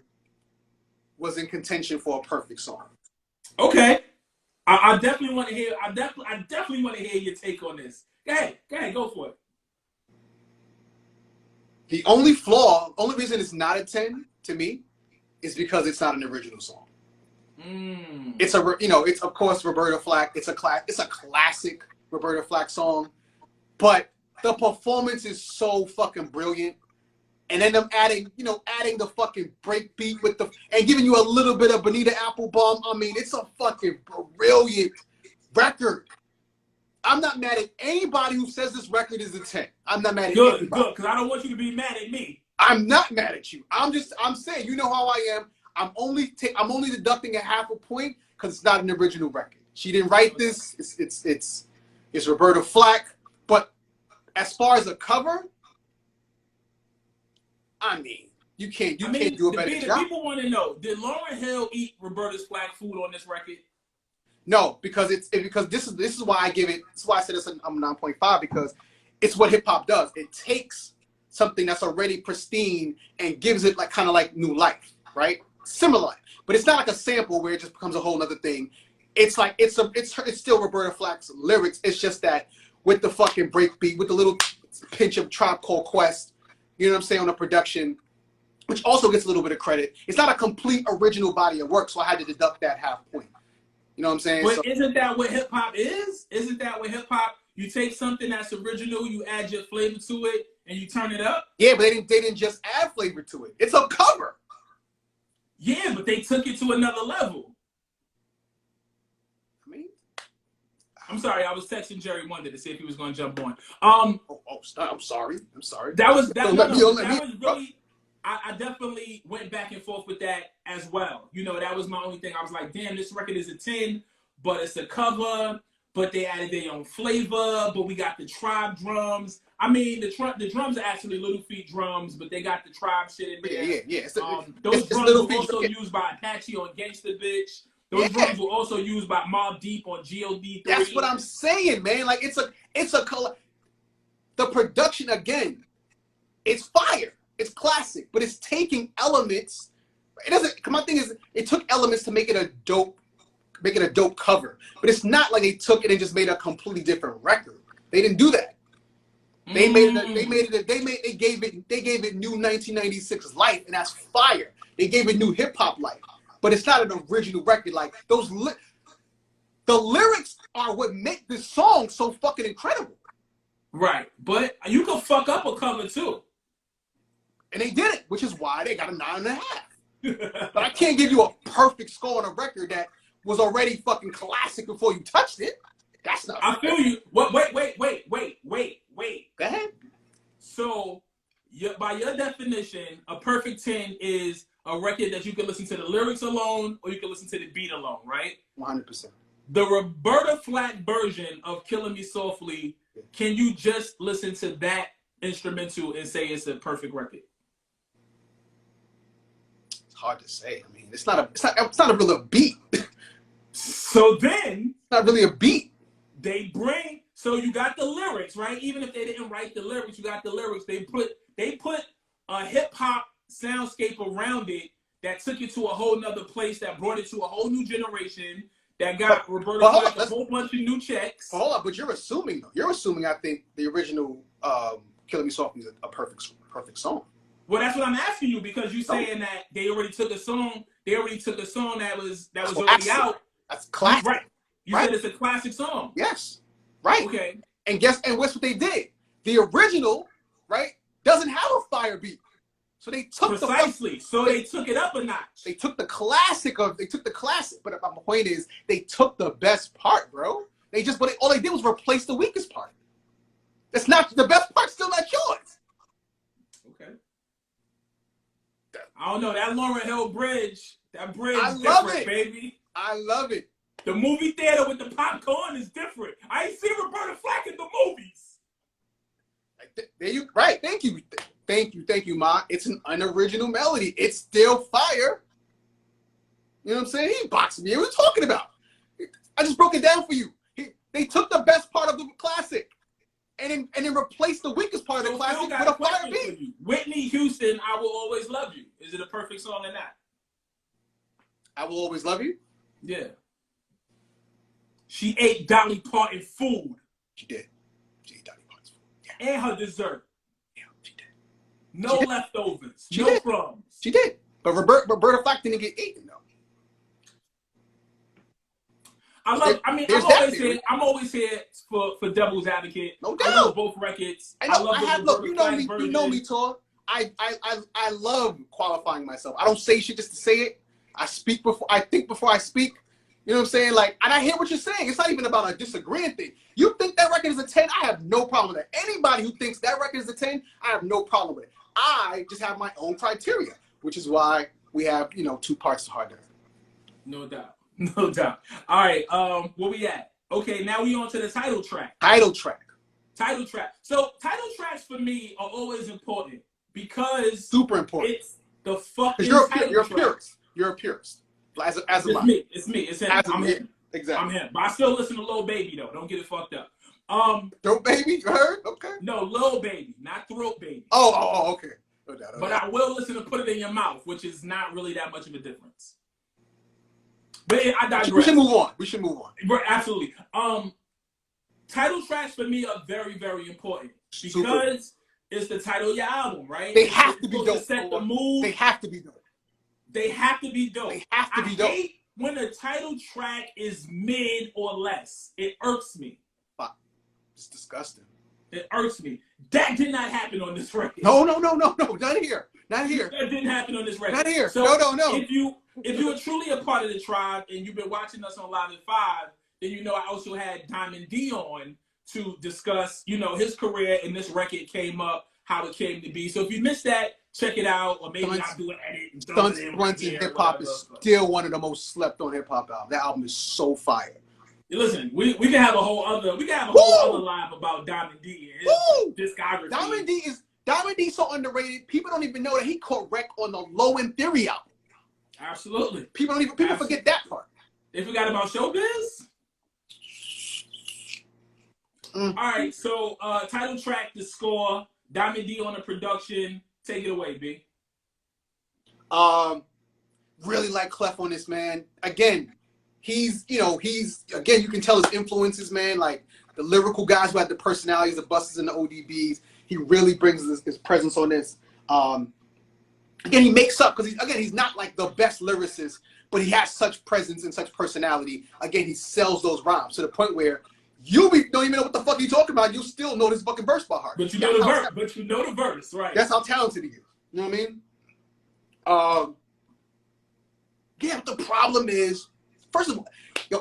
S2: was in contention for a perfect song.
S1: Okay. I definitely want to hear. I definitely want to hear your take on this. Go ahead, go for it.
S2: The only reason it's not a 10 to me is because it's not an original song. It's it's of course Roberta Flack. It's a classic Roberta Flack song, but the performance is so fucking brilliant. And then them adding the fucking break beat and giving you a little bit of Bonita Applebum. I mean, it's a fucking brilliant record. I'm not mad at anybody who says this record is a 10. I'm not mad at anybody.
S1: Good, because I don't want you to be mad at me.
S2: I'm not mad at you. I'm saying, you know how I am. I'm only deducting a half a point because it's not an original record. She didn't write this. It's Roberta Flack. But as far as a cover, I mean, you can't do a better job.
S1: People want to know: did Lauryn Hill eat Roberta Flack food on this record?
S2: No, because this is why I give it. This is why I said it's a 9.5, because it's what hip hop does. It takes something that's already pristine and gives it like kind of like new life, right? Similar, but it's not like a sample where it just becomes a whole other thing. It's like it's still Roberta Flack's lyrics. It's just that with the fucking breakbeat, with the little pinch of Tribe Called Quest, you know what I'm saying, on the production, which also gets a little bit of credit. It's not a complete original body of work, so I had to deduct that half point. You know what I'm saying?
S1: But isn't that what hip hop is? Isn't that what hip hop? You take something that's original, you add your flavor to it, and you turn it up.
S2: Yeah, but they didn't just add flavor to it. It's a cover.
S1: Yeah, but they took it to another level.
S2: I mean,
S1: I'm sorry, I was texting Jerry Wonder to see if he was going to jump on.
S2: I'm sorry.
S1: That was
S2: Let me.
S1: really. I definitely went back and forth with that as well. You know, that was my only thing. I was like, damn, this record is a 10, but it's a cover. But they added their own flavor. But we got the Tribe drums. I mean, the drums are actually Little Feat drums, but they got the Tribe shit in there.
S2: Yeah.
S1: Those drums were also used by Apache on Gangsta Bitch. Those drums were also used by Mobb Deep on GOD3.
S2: That's what I'm saying, man. Like it's a color. The production again, it's fire. It's classic, but it's taking elements. It doesn't. My thing is, it took elements to make it a dope cover. But it's not like they took it and just made a completely different record. They didn't do that. They gave it new 1996 life, and that's fire. They gave it new hip hop life, but it's not an original record. Like those, the lyrics are what make this song so fucking incredible.
S1: Right, but you can fuck up a cover too.
S2: And they did it, which is why they got a 9.5. But I can't give you a perfect score on a record that was already fucking classic before you touched it. That's not.
S1: I feel you. Wait.
S2: Go ahead.
S1: So, by your definition, a perfect 10 is a record that you can listen to the lyrics alone, or you can listen to the beat alone, right?
S2: 100%.
S1: The Roberta Flack version of "Killing Me Softly," can you just listen to that instrumental and say it's a perfect record?
S2: Hard to say. I mean, it's not a real beat.
S1: So then,
S2: it's not really a beat.
S1: So you got the lyrics, right? Even if they didn't write the lyrics, you got the lyrics. They put a hip hop soundscape around it that took it to a whole nother place, that brought it to a whole new generation, that got Roberta Flack a whole bunch of new checks.
S2: Hold on, but you're assuming I think the original "Killing Me Softly" is a perfect song.
S1: Well, that's what I'm asking you, because you're saying that they already took a song. They already took a song that was already out.
S2: That's classic.
S1: Right. You said it's a classic song.
S2: Yes. Right.
S1: Okay.
S2: And guess what they did? The original, right, doesn't have a fire beat. So they took
S1: they took it up a notch.
S2: They took the classic, but my point is they took the best part, bro. All they did was replace the weakest part. That's not the best part's still not yours.
S1: Okay. I don't know, that Laurel Hill Bridge,
S2: I
S1: is
S2: love
S1: different,
S2: it.
S1: baby.
S2: I love it.
S1: The movie theater with the popcorn is different. I ain't seen Roberta Flack in the movies.
S2: Right. Thank you, Ma. It's an unoriginal melody. It's still fire. You know what I'm saying? He boxed me. What are you talking about? I just broke it down for you. They took the best part of the classic and then replaced the weakest part of the classic with a fire beat.
S1: Whitney Houston, "I Will Always Love You." Is it a perfect song or not?
S2: "I Will Always Love You"?
S1: Yeah. She ate Dolly Parton food.
S2: She did. She ate Dolly Parton's food. Yeah.
S1: And her dessert.
S2: Yeah, she did.
S1: No leftovers. No crumbs.
S2: She did. But Roberta Flack didn't get eaten, though.
S1: I'm always here for devil's advocate.
S2: No doubt.
S1: I love both records.
S2: You know me, Tor. I love qualifying myself. I don't say shit just to say it. I think before I speak. You know what I'm saying? Like, and I hear what you're saying. It's not even about a disagreeing thing. You think that record is a 10? I have no problem with that. Anybody who thinks that record is a 10, I have no problem with it. I just have my own criteria, which is why we have, two parts to Hard Dance.
S1: No doubt. No doubt. All right, where we at? Okay, now we on to the title track.
S2: Title track.
S1: So title tracks for me are always important because
S2: super important.
S1: It's the fucking
S2: you're
S1: title
S2: a purist. You're a purist. It's
S1: me. It's him. I'm him.
S2: Exactly.
S1: I'm him. But I still listen to Lil Baby though. Don't get it fucked up.
S2: Throat Baby, you heard? Okay.
S1: No, Lil Baby, not Throat Baby.
S2: Oh, okay. No doubt,
S1: But I will listen to Put It in Your Mouth, which is not really that much of a difference. But I digress.
S2: We should move on. We should move on.
S1: Absolutely. Title tracks for me are very, very important because it's the title of your album, right?
S2: They have to be dope.
S1: To set the mood.
S2: They have to be dope.
S1: They have to be dope.
S2: They have to be dope.
S1: I hate when the title track is mid or less. It irks me.
S2: It's disgusting.
S1: It irks me. That did not happen on this record.
S2: No. Not here. Not here.
S1: That didn't happen on this record.
S2: Not here.
S1: So
S2: no.
S1: If you are truly a part of the tribe and you've been watching us on Live at 5, then you know I also had Diamond D on to discuss, his career, and this record came up, how it came to be. So if you missed that, check it out, or maybe I'll do an edit. And
S2: Stunts, Blunts, and Hip Hop is still one of the most slept on hip hop albums. That album is so fire.
S1: Listen, we can have a whole other live about Diamond D and his discography.
S2: Diamond D so underrated. People don't even know that he correct on the Low End Theory album.
S1: Absolutely.
S2: People forget that part.
S1: They forgot about Showbiz. All right, so title track, the score, Diamond D on the production. Take it away, B.
S2: Really like Clef on this, man. Again, you can tell his influences, man. Like the lyrical guys who had the personalities, the Busters and the ODBs. He really brings his presence on this. Again, he makes up because he's not like the best lyricist, but he has such presence and such personality. Again, he sells those rhymes to the point where don't even know what the fuck he's talking about. You still know this fucking verse by heart.
S1: But you know the verse, right?
S2: That's how talented he is. You know what I mean? Yeah, but the problem is, first of all,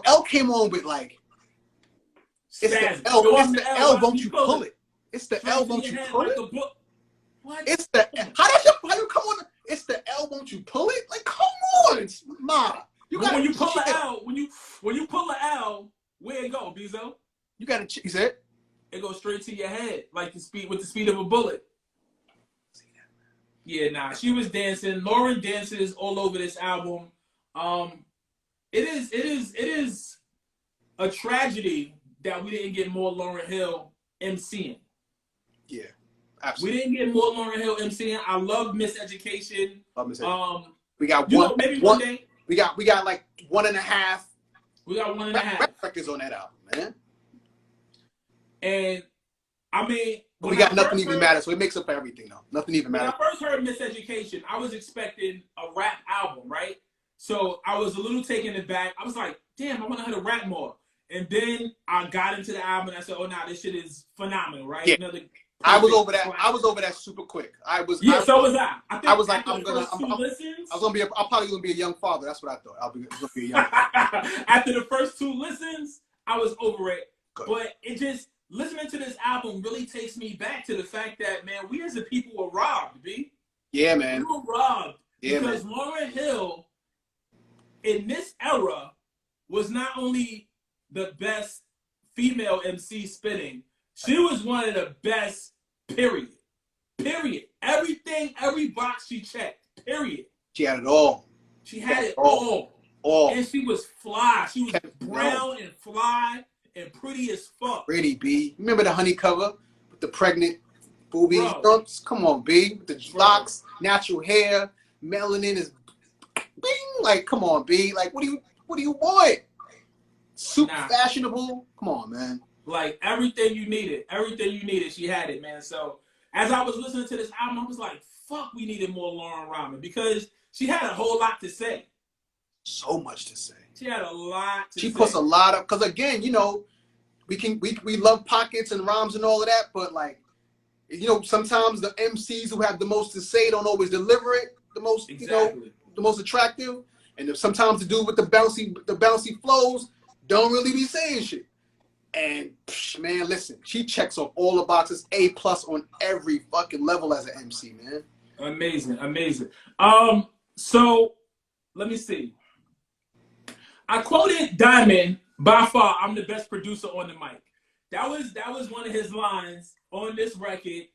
S2: L came on with like, it's the L, won't you pull it? It's the L, won't you pull it?
S1: What?
S2: It's the how you come on? It's the L, won't you pull it? Like, come on, Ma.
S1: When you pull the L, when you pull the L, where it go, Bezo?
S2: You gotta cheese it.
S1: It goes straight to your head, like the speed of a bullet. Yeah, nah. She was dancing. Lauren dances all over this album. It is a tragedy that we didn't get more Lauryn Hill MCing.
S2: Yeah, absolutely.
S1: We didn't get more Lauryn Hill MCing. I love Miseducation.
S2: We got one day. We got like 1.5.
S1: We got 1.5
S2: records on that album, man.
S1: And I mean,
S2: we got Nothing Even Matters, so it makes up for everything, though. Nothing Even Matters.
S1: When I first heard Miseducation, I was expecting a rap album, right? So I was a little taken aback. I was like, damn, I want her to rap more. And then I got into the album and I said, oh, nah, this shit is phenomenal, right?
S2: Yeah. I was over that. I was over that super quick.
S1: So was I.
S2: I was like, I'll probably gonna be a young father. That's what I thought. I'll be a young father.
S1: After the first 2 listens, I was over it.
S2: Good.
S1: But it just, listening to this album really takes me back to the fact that, man, we as a people were robbed, B.
S2: Yeah, man.
S1: We were robbed.
S2: Yeah,
S1: because
S2: man.
S1: Lauryn Hill, in this era, was not only the best female MC spitting, she was one of the best, period. Everything, every box she checked, period.
S2: She had it all.
S1: She had it all.
S2: All.
S1: And she was fly. She was brown and fly and pretty as fuck.
S2: Pretty, B. Remember the Honey cover with the pregnant boobies? Dumps? Come on, B. With the locks, natural hair, melanin is bing. Like, come on, B. Like, what do you want? Super fashionable. Come on, man.
S1: Like everything you needed, she had it, man. So as I was listening to this album, I was like, fuck, we needed more Lauren Rahman because she had a whole lot to say.
S2: So much to say.
S1: She had a lot to say.
S2: She puts a lot of, because again, we love pockets and rhymes and all of that, but like, sometimes the MCs who have the most to say don't always deliver it the most, the most attractive. And sometimes the dude with the bouncy flows don't really be saying shit. And man, listen, she checks off all the boxes, A+ on every fucking level as an MC, man.
S1: Amazing. So let me see. I quoted Diamond, by far, I'm the best producer on the mic. That was one of his lines on this record,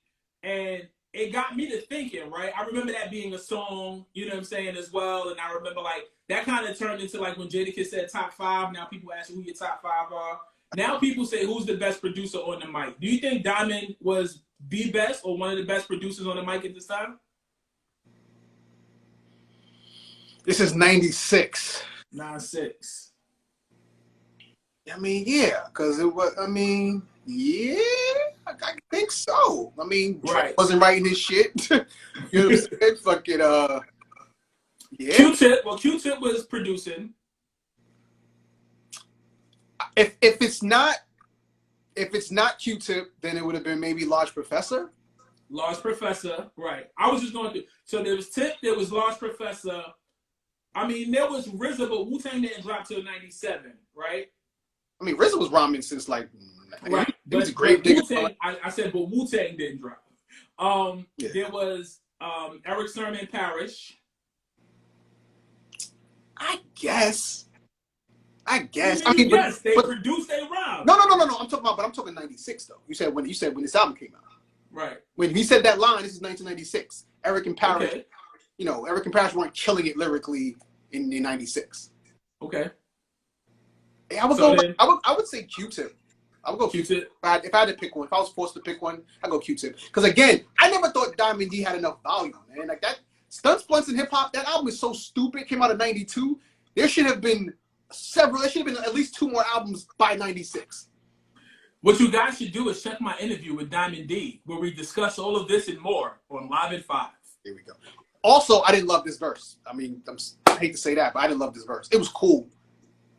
S1: and it got me to thinking, right? I remember that being a song, you know what I'm saying, as well, and I remember like that kind of turned into like when Jadakiss said top 5. Now people ask who your top 5 are. Now people say, who's the best producer on the mic? Do you think Diamond was the best or one of the best producers on the mic at this time?
S2: This is 96.
S1: 96.
S2: I mean, yeah, because it was, I mean, yeah, I think so. I mean, Drake wasn't writing this shit. You know what I'm saying? Fucking, yeah.
S1: Q-Tip was producing.
S2: If it's not Q-Tip, then it would have been maybe Large Professor.
S1: Large Professor, right. I was just going through. So there was Tip, there was Large Professor. I mean, there was RZA, but Wu-Tang didn't drop till 97, right?
S2: I mean, RZA was rhyming since like,
S1: right.
S2: He was a great digger.
S1: I said, but Wu-Tang didn't drop. There was Eric Sermon Parish.
S2: I guess. I
S1: mean, yes, they produced a rhyme.
S2: No. I'm talking 96 though. You said when this album came out.
S1: Right.
S2: When he said that line, this is 1996. Eric and Parish. Okay. You know, Eric and Parish weren't killing it lyrically in 96.
S1: Okay.
S2: I would say Q-Tip. I would go Q-Tip. If I had to pick one, if I was forced to pick one, I'd go Q-Tip. Because again, I never thought Diamond D had enough volume, man. Like that Stunts, Blunts, and Hip Hop, that album is so stupid. It came out in 92. There should have been at least 2 more albums by 96.
S1: What you guys should do is check my interview with Diamond D, where we discuss all of this and more on Live at 5.
S2: Here we go. Also, I didn't love this verse. I mean, I hate to say that, but I didn't love this verse. It was cool.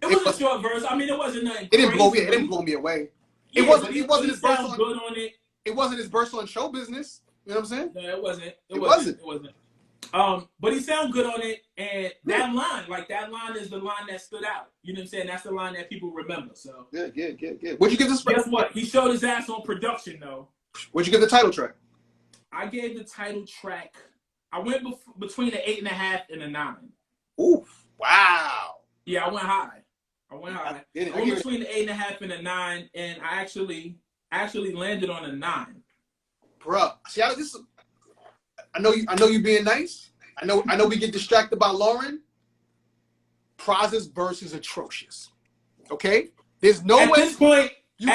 S1: It was a short verse. I mean, it wasn't nothing.
S2: It didn't blow me away.
S1: Yeah,
S2: it wasn't his verse on
S1: good on it.
S2: It wasn't his verse on Show Business. You know what I'm saying?
S1: No, it wasn't. It wasn't. But he sounded good on it, and that line is the line that stood out. You know what I'm saying? That's the line that people remember. So
S2: good. What'd you give this?
S1: Guess what? He showed his ass on production, though.
S2: What'd you give the title track?
S1: I gave the title track. I went between the 8.5 and a 9.
S2: Oof! Wow.
S1: Yeah, I went high. I went between the 8.5 and a 9, and I actually landed on a 9.
S2: Bruh, see, I know you being nice. I know we get distracted by Lauren. Praz's verse is atrocious. Okay? There's no way.
S1: This point,
S2: you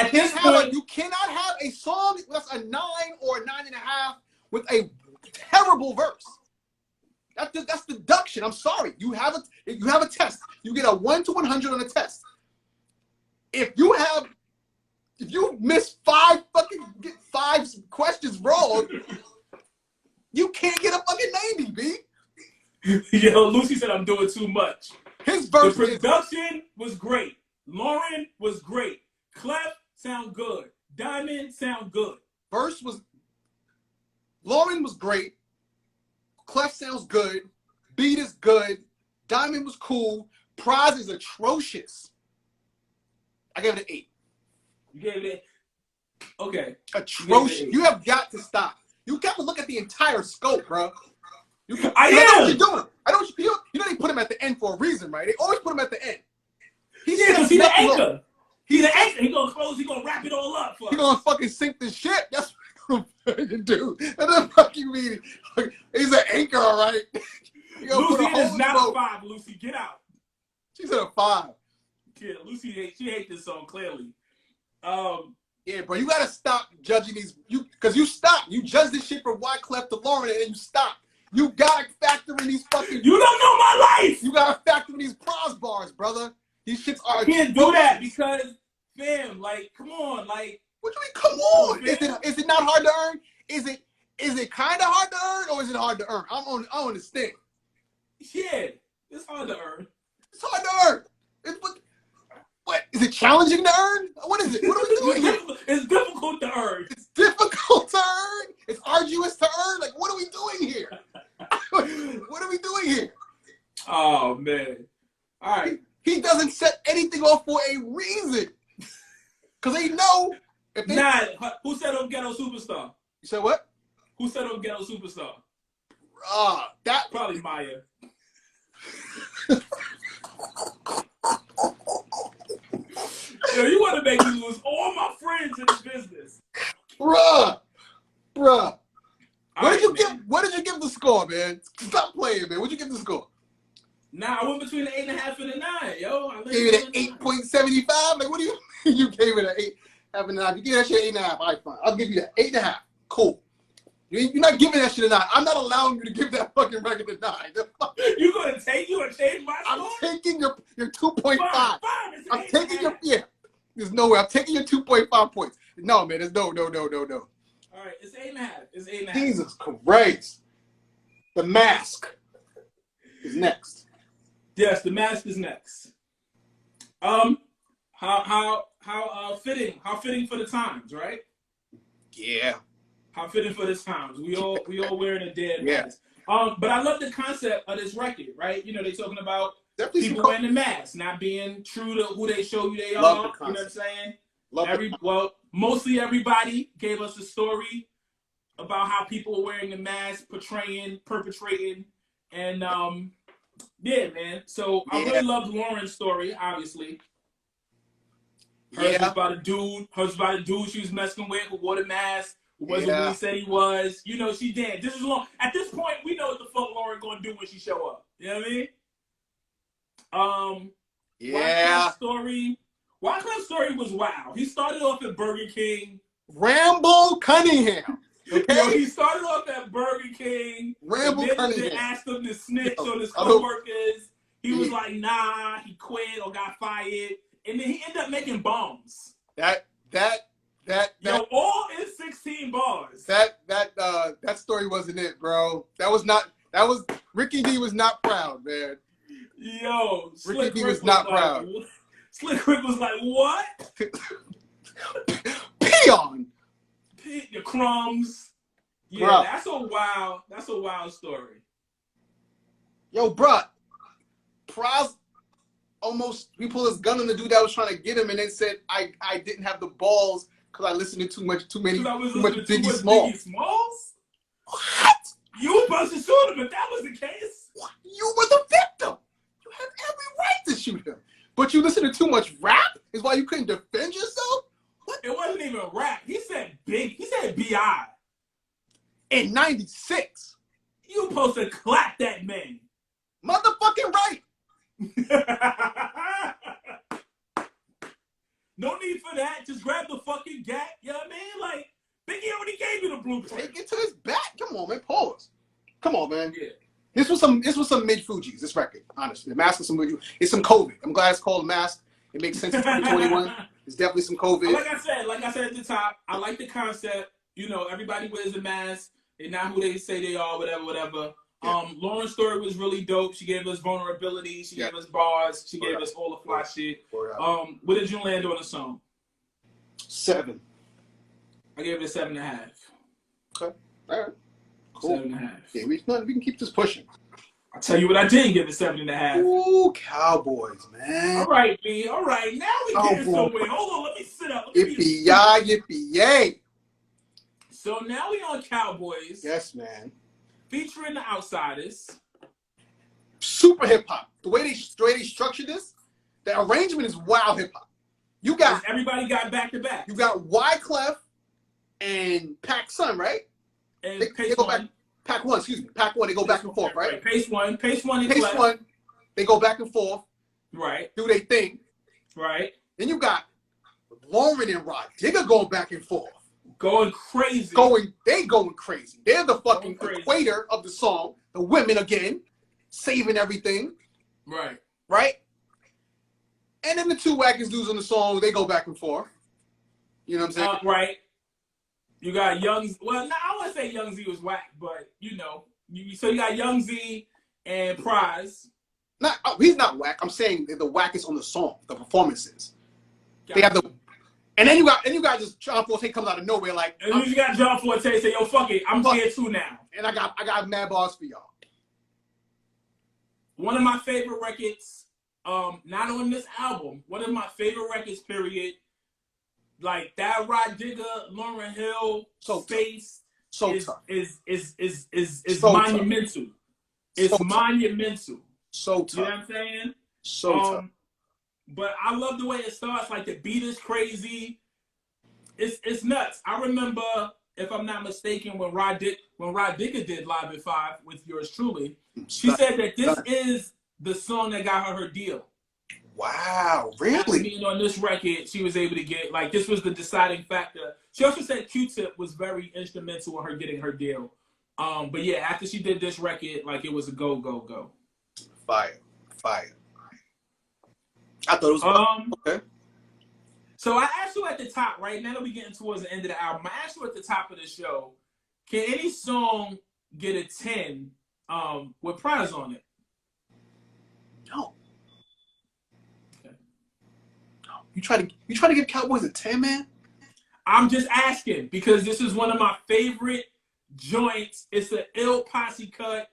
S2: cannot have a song that's a 9 or a 9.5 with a terrible verse. That's deduction. I'm sorry. You have a test. You get a 1 to 100 on a test. If you miss 5 questions wrong, you can't get a fucking 90, B.
S1: Yo, Lucy said I'm doing too much.
S2: His verse.
S1: The production was great. Lauren was great. Clef sound good. Diamond sound good.
S2: Lauren was great. Clef sounds good. Beat is good. Diamond was cool. Praz is atrocious. I gave it an 8.
S1: You gave it okay.
S2: Atrocious. You have got to stop. You got to look at the entire scope, bro.
S1: I
S2: know what you're doing. You know they put him at the end for a reason, right? They always put him at the end.
S1: He's the anchor. He's the anchor. He gonna close. He gonna wrap it all up.
S2: He gonna fucking sink the ship. That's what I'm fucking do. That doesn't fucking mean he's an anchor, all right.
S1: Lucy is not a 5. Lucy, get out.
S2: She's at a 5.
S1: Yeah, Lucy hates this song clearly.
S2: Yeah, bro, you gotta stop judging these. You judge this shit from Wyclef to Lauren, and then you stop. You gotta factor in these fucking.
S1: You don't know my life.
S2: You gotta factor in these Praz bars, brother. These shits are.
S1: I can't do that because, fam, like, come on, like.
S2: What do you mean? Come on. Is it not hard to earn? Is it kind of hard to earn, or is it hard to earn? I don't understand.
S1: Yeah, it's hard to earn.
S2: It's hard to earn. What is it challenging to earn? What is it? What are we doing here?
S1: It's difficult to earn.
S2: It's difficult to earn. It's arduous to earn. Like, what are we doing here? What are we doing here?
S1: Oh man! All right.
S2: He doesn't set anything off for a reason. Cause they know.
S1: Who said I'm Ghetto Superstar?
S2: You said what?
S1: Who said I'm Ghetto Superstar?
S2: That
S1: probably Maya. Yo, you want to make me lose all my friends in the business.
S2: Bruh. What did you give the score, man? Stop playing, man. What'd you give the score?
S1: Nah, I went between the 8.5 and the 9, yo.
S2: I gave it an 8.75. Like, what do you You gave it an 8.5. You gave that shit 8.5. All right, fine. I'll give you that 8.5. Cool. You're not giving that shit a 9. I'm not allowing you to give that fucking record a 9.
S1: You gonna take you and change my score?
S2: I'm taking your 2.5.
S1: Fine,
S2: I'm taking your There's no way. I'm taking your 2.5 points. No, man. There's no.
S1: All right, it's 8.5. It's 8.5.
S2: Jesus Christ. The Mask is next.
S1: Yes, The Mask is next. How fitting for the times, right?
S2: Yeah.
S1: How fitting for the times. We all wearing a dead mask.
S2: Yeah.
S1: But I love the concept of this record, right? You know, they talking about
S2: Definitely
S1: people wearing the mask, not being true to who they show you they
S2: Love
S1: are.
S2: the
S1: You know what I'm
S2: concept.
S1: saying? Mostly everybody gave us a story about how people were wearing the mask, perpetrating, and yeah, man. So I really loved Lauren's story, obviously. Hers was about a dude she was messing with who wore the mask, who wasn't who he said he was. You know, she did. This is long. At this point, we know what the fuck Lauren gonna do when she show up. You know what I mean? Wyclef's story was wild. He started off at Burger King.
S2: Rambo Cunningham. Okay?
S1: Yo, he started off at Burger King.
S2: Rambo Cunningham.
S1: They asked him to snitch on his co-workers. He was like, nah, he quit or got fired. And then he ended up making bombs.
S2: That
S1: all in 16 bars.
S2: That story wasn't it, bro. Ricky D was not proud, man.
S1: Yo,
S2: Ricky D was not proud.
S1: Slick Rick was like, what?
S2: Peon.
S1: The crumbs. Yeah,
S2: bruh.
S1: That's a wild story.
S2: Yo, bruh. Praz he pulled his gun on the dude that was trying to get him and then said, I didn't have the balls because I listened to too much Biggie Smalls. What?
S1: You were supposed to shoot him if that was the case.
S2: What? You were the victim. You had every right to shoot him. But you listened to too much rap is why you couldn't defend yourself? What?
S1: It wasn't even rap. He said B.I.
S2: In 96.
S1: You supposed to clap that man.
S2: Motherfucking right.
S1: No need for that. Just grab the fucking gat. You know what I mean? Like, Biggie already gave you the blueprint.
S2: Take it to his back. Come on, man. Pause. Come on, man.
S1: Yeah.
S2: This was some mid Fugees, this record, honestly. The Mask is it's some COVID. I'm glad it's called Mask. It makes sense in 2021. It's definitely some COVID.
S1: Like I said at the top, I like the concept. You know, everybody wears a mask. They're not who they say they are, whatever. Yeah. Lauren's story was really dope. She gave us vulnerability. She gave us bars. She gave us all the fly shit. What did you land on the song?
S2: 7.
S1: I gave it a 7.5.
S2: Okay. All right. Cool.
S1: 7.5.
S2: Yeah, we can keep this pushing.
S1: I'll tell you what I didn't give it 7.5.
S2: Ooh, Cowboys, man.
S1: All right, B. All right. Now we getting somewhere. Hold on. Let me sit up.
S2: Yippee-yay.
S1: So now we on Cowboys.
S2: Yes, man.
S1: Featuring the Outsiders.
S2: Super hip-hop. The way they structured this, the arrangement is wild hip-hop. You got...
S1: Everybody got back-to-back.
S2: You got Wyclef and Pac Sun, right?
S1: And
S2: they go back. Pac 1, excuse me. Pac 1, they go back and forth, right?
S1: Pace one,
S2: they go back and forth.
S1: Right.
S2: Do they thing.
S1: Right.
S2: Then you got Lauren and Rod Digger going back and forth.
S1: Going crazy.
S2: They going crazy. They're the fucking equator of the song. The women again, saving everything.
S1: Right.
S2: Right? And then the two wackest dudes on the song, they go back and forth. You know what I'm saying?
S1: Right. You got Young Z. Well, no, I wouldn't say Young Z was whack, but you know. So you got Young Z and Prize.
S2: He's not whack. I'm saying the wackest on the song, the performances. They have the, and then you got just John Forte comes out of nowhere like.
S1: And you got John Forte say, "Yo, fuck it, I'm here too now."
S2: And I got mad bars for y'all.
S1: One of my favorite records, not on this album. One of my favorite records, period. Like that Rod Digger, Lauryn Hill space is monumental. It's monumental.
S2: So tough.
S1: You know what I'm saying?
S2: So tough.
S1: But I love the way it starts. Like the beat is crazy. It's nuts. I remember, if I'm not mistaken, when Rod Digger did Live at 5 with yours truly, she said that this is the song that got her deal.
S2: Wow,
S1: After
S2: really?
S1: being on this record, she was able to get, like, this was the deciding factor. She also said Q-Tip was very instrumental in her getting her deal. But yeah, after she did this record, like, it was a go, go, go.
S2: Fire. Fire. I thought it was okay.
S1: So I asked you at the top, right? Now that we're getting towards the end of the album, I asked you at the top of the show, can any song get a 10 with prize on it?
S2: No. Okay. No. You try to give Cowboys a 10, man?
S1: I'm just asking because this is one of my favorite joints. It's an ill posse cut,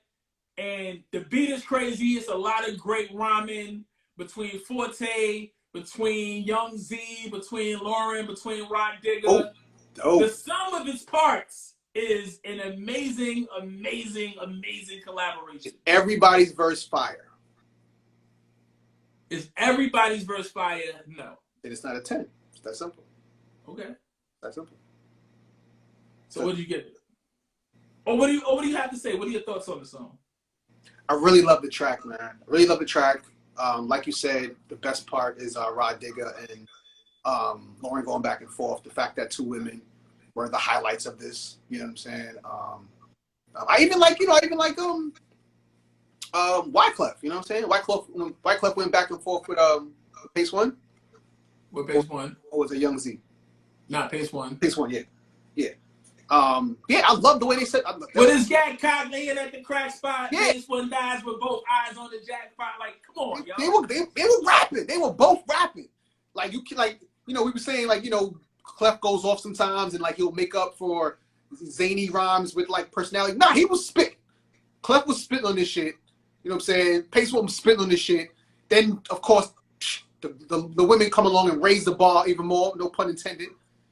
S1: and the beat is crazy. It's a lot of great rhyming between Forte, between Young Z, between Lauren, between Rod Digger.
S2: Oh.
S1: The sum of its parts is an amazing, amazing, amazing collaboration.
S2: Everybody's verse fire.
S1: Is everybody's verse fire? No.
S2: Then it's not a 10. It's that simple.
S1: Okay.
S2: That's simple.
S1: So what do you give it? Or what do you have to say? What are your thoughts on the song?
S2: I really love the track, man. I really love the track. Like you said, the best part is Rod Digger and Lauren going back and forth. The fact that two women were the highlights of this. You know what I'm saying? I even like Wyclef. You know what I'm saying? Wyclef went back and forth with Pace One.
S1: With Pace One.
S2: Or was it Young Z?
S1: Not Pace One.
S2: Pace One, yeah. Yeah. Yeah, I love the way they said.
S1: With his gat cock laying at the crack spot,
S2: yeah.
S1: Pace One dies with both eyes on the jackpot. Like, come on, y'all.
S2: They were rapping. They were both rapping. Like we were saying, like, Clef goes off sometimes and like he'll make up for zany rhymes with like personality. Nah, he was spitting. Clef was spitting on this shit. You know what I'm saying? Pace One was spitting on this shit. Then of course the women come along and raise the bar even more. No pun intended.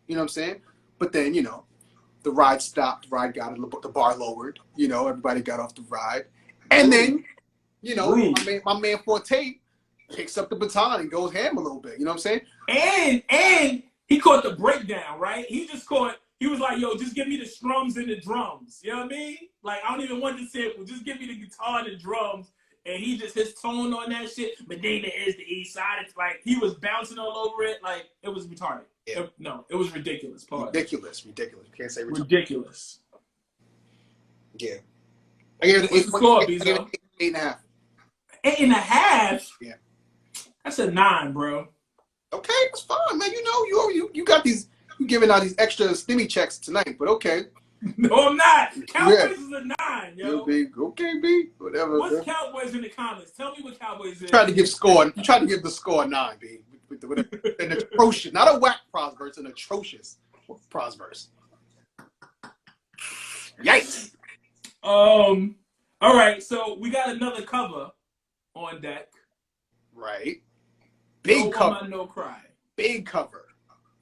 S2: You know what I'm saying? But then the ride stopped. The ride got the bar lowered. Everybody got off the ride, and then my man Forte picks up the baton and goes ham a little bit. You know what I'm saying?
S1: And he caught the breakdown, right? He was like, yo, just give me the strums and the drums. You know what I mean? Like, I don't even want the sample. Just give me the guitar and the drums. And his tone on that shit. Medina is the east side. It's like, he was bouncing all over it. Like, it was retarded.
S2: Yeah.
S1: It was ridiculous. Pardon.
S2: Ridiculous. You can't say retarded.
S1: Ridiculous.
S2: Yeah. I gave it
S1: What's the score, Bezo?
S2: 8.5.
S1: 8.5?
S2: Yeah.
S1: That's a 9, bro.
S2: Okay, that's fine, man. You got these. You giving out these extra stimmy checks tonight, but okay.
S1: No, I'm not. Cowboys is a 9, yo.
S2: Okay, B. Whatever.
S1: What's Cowboys in the comments? Tell me what Cowboys is.
S2: You tried to give the score a 9, B. An atrocious, not a whack prosverse, an atrocious prosverse. Yikes.
S1: All right, so we got another cover on deck.
S2: Right. Big cover.
S1: Woman, no cry.
S2: Big cover.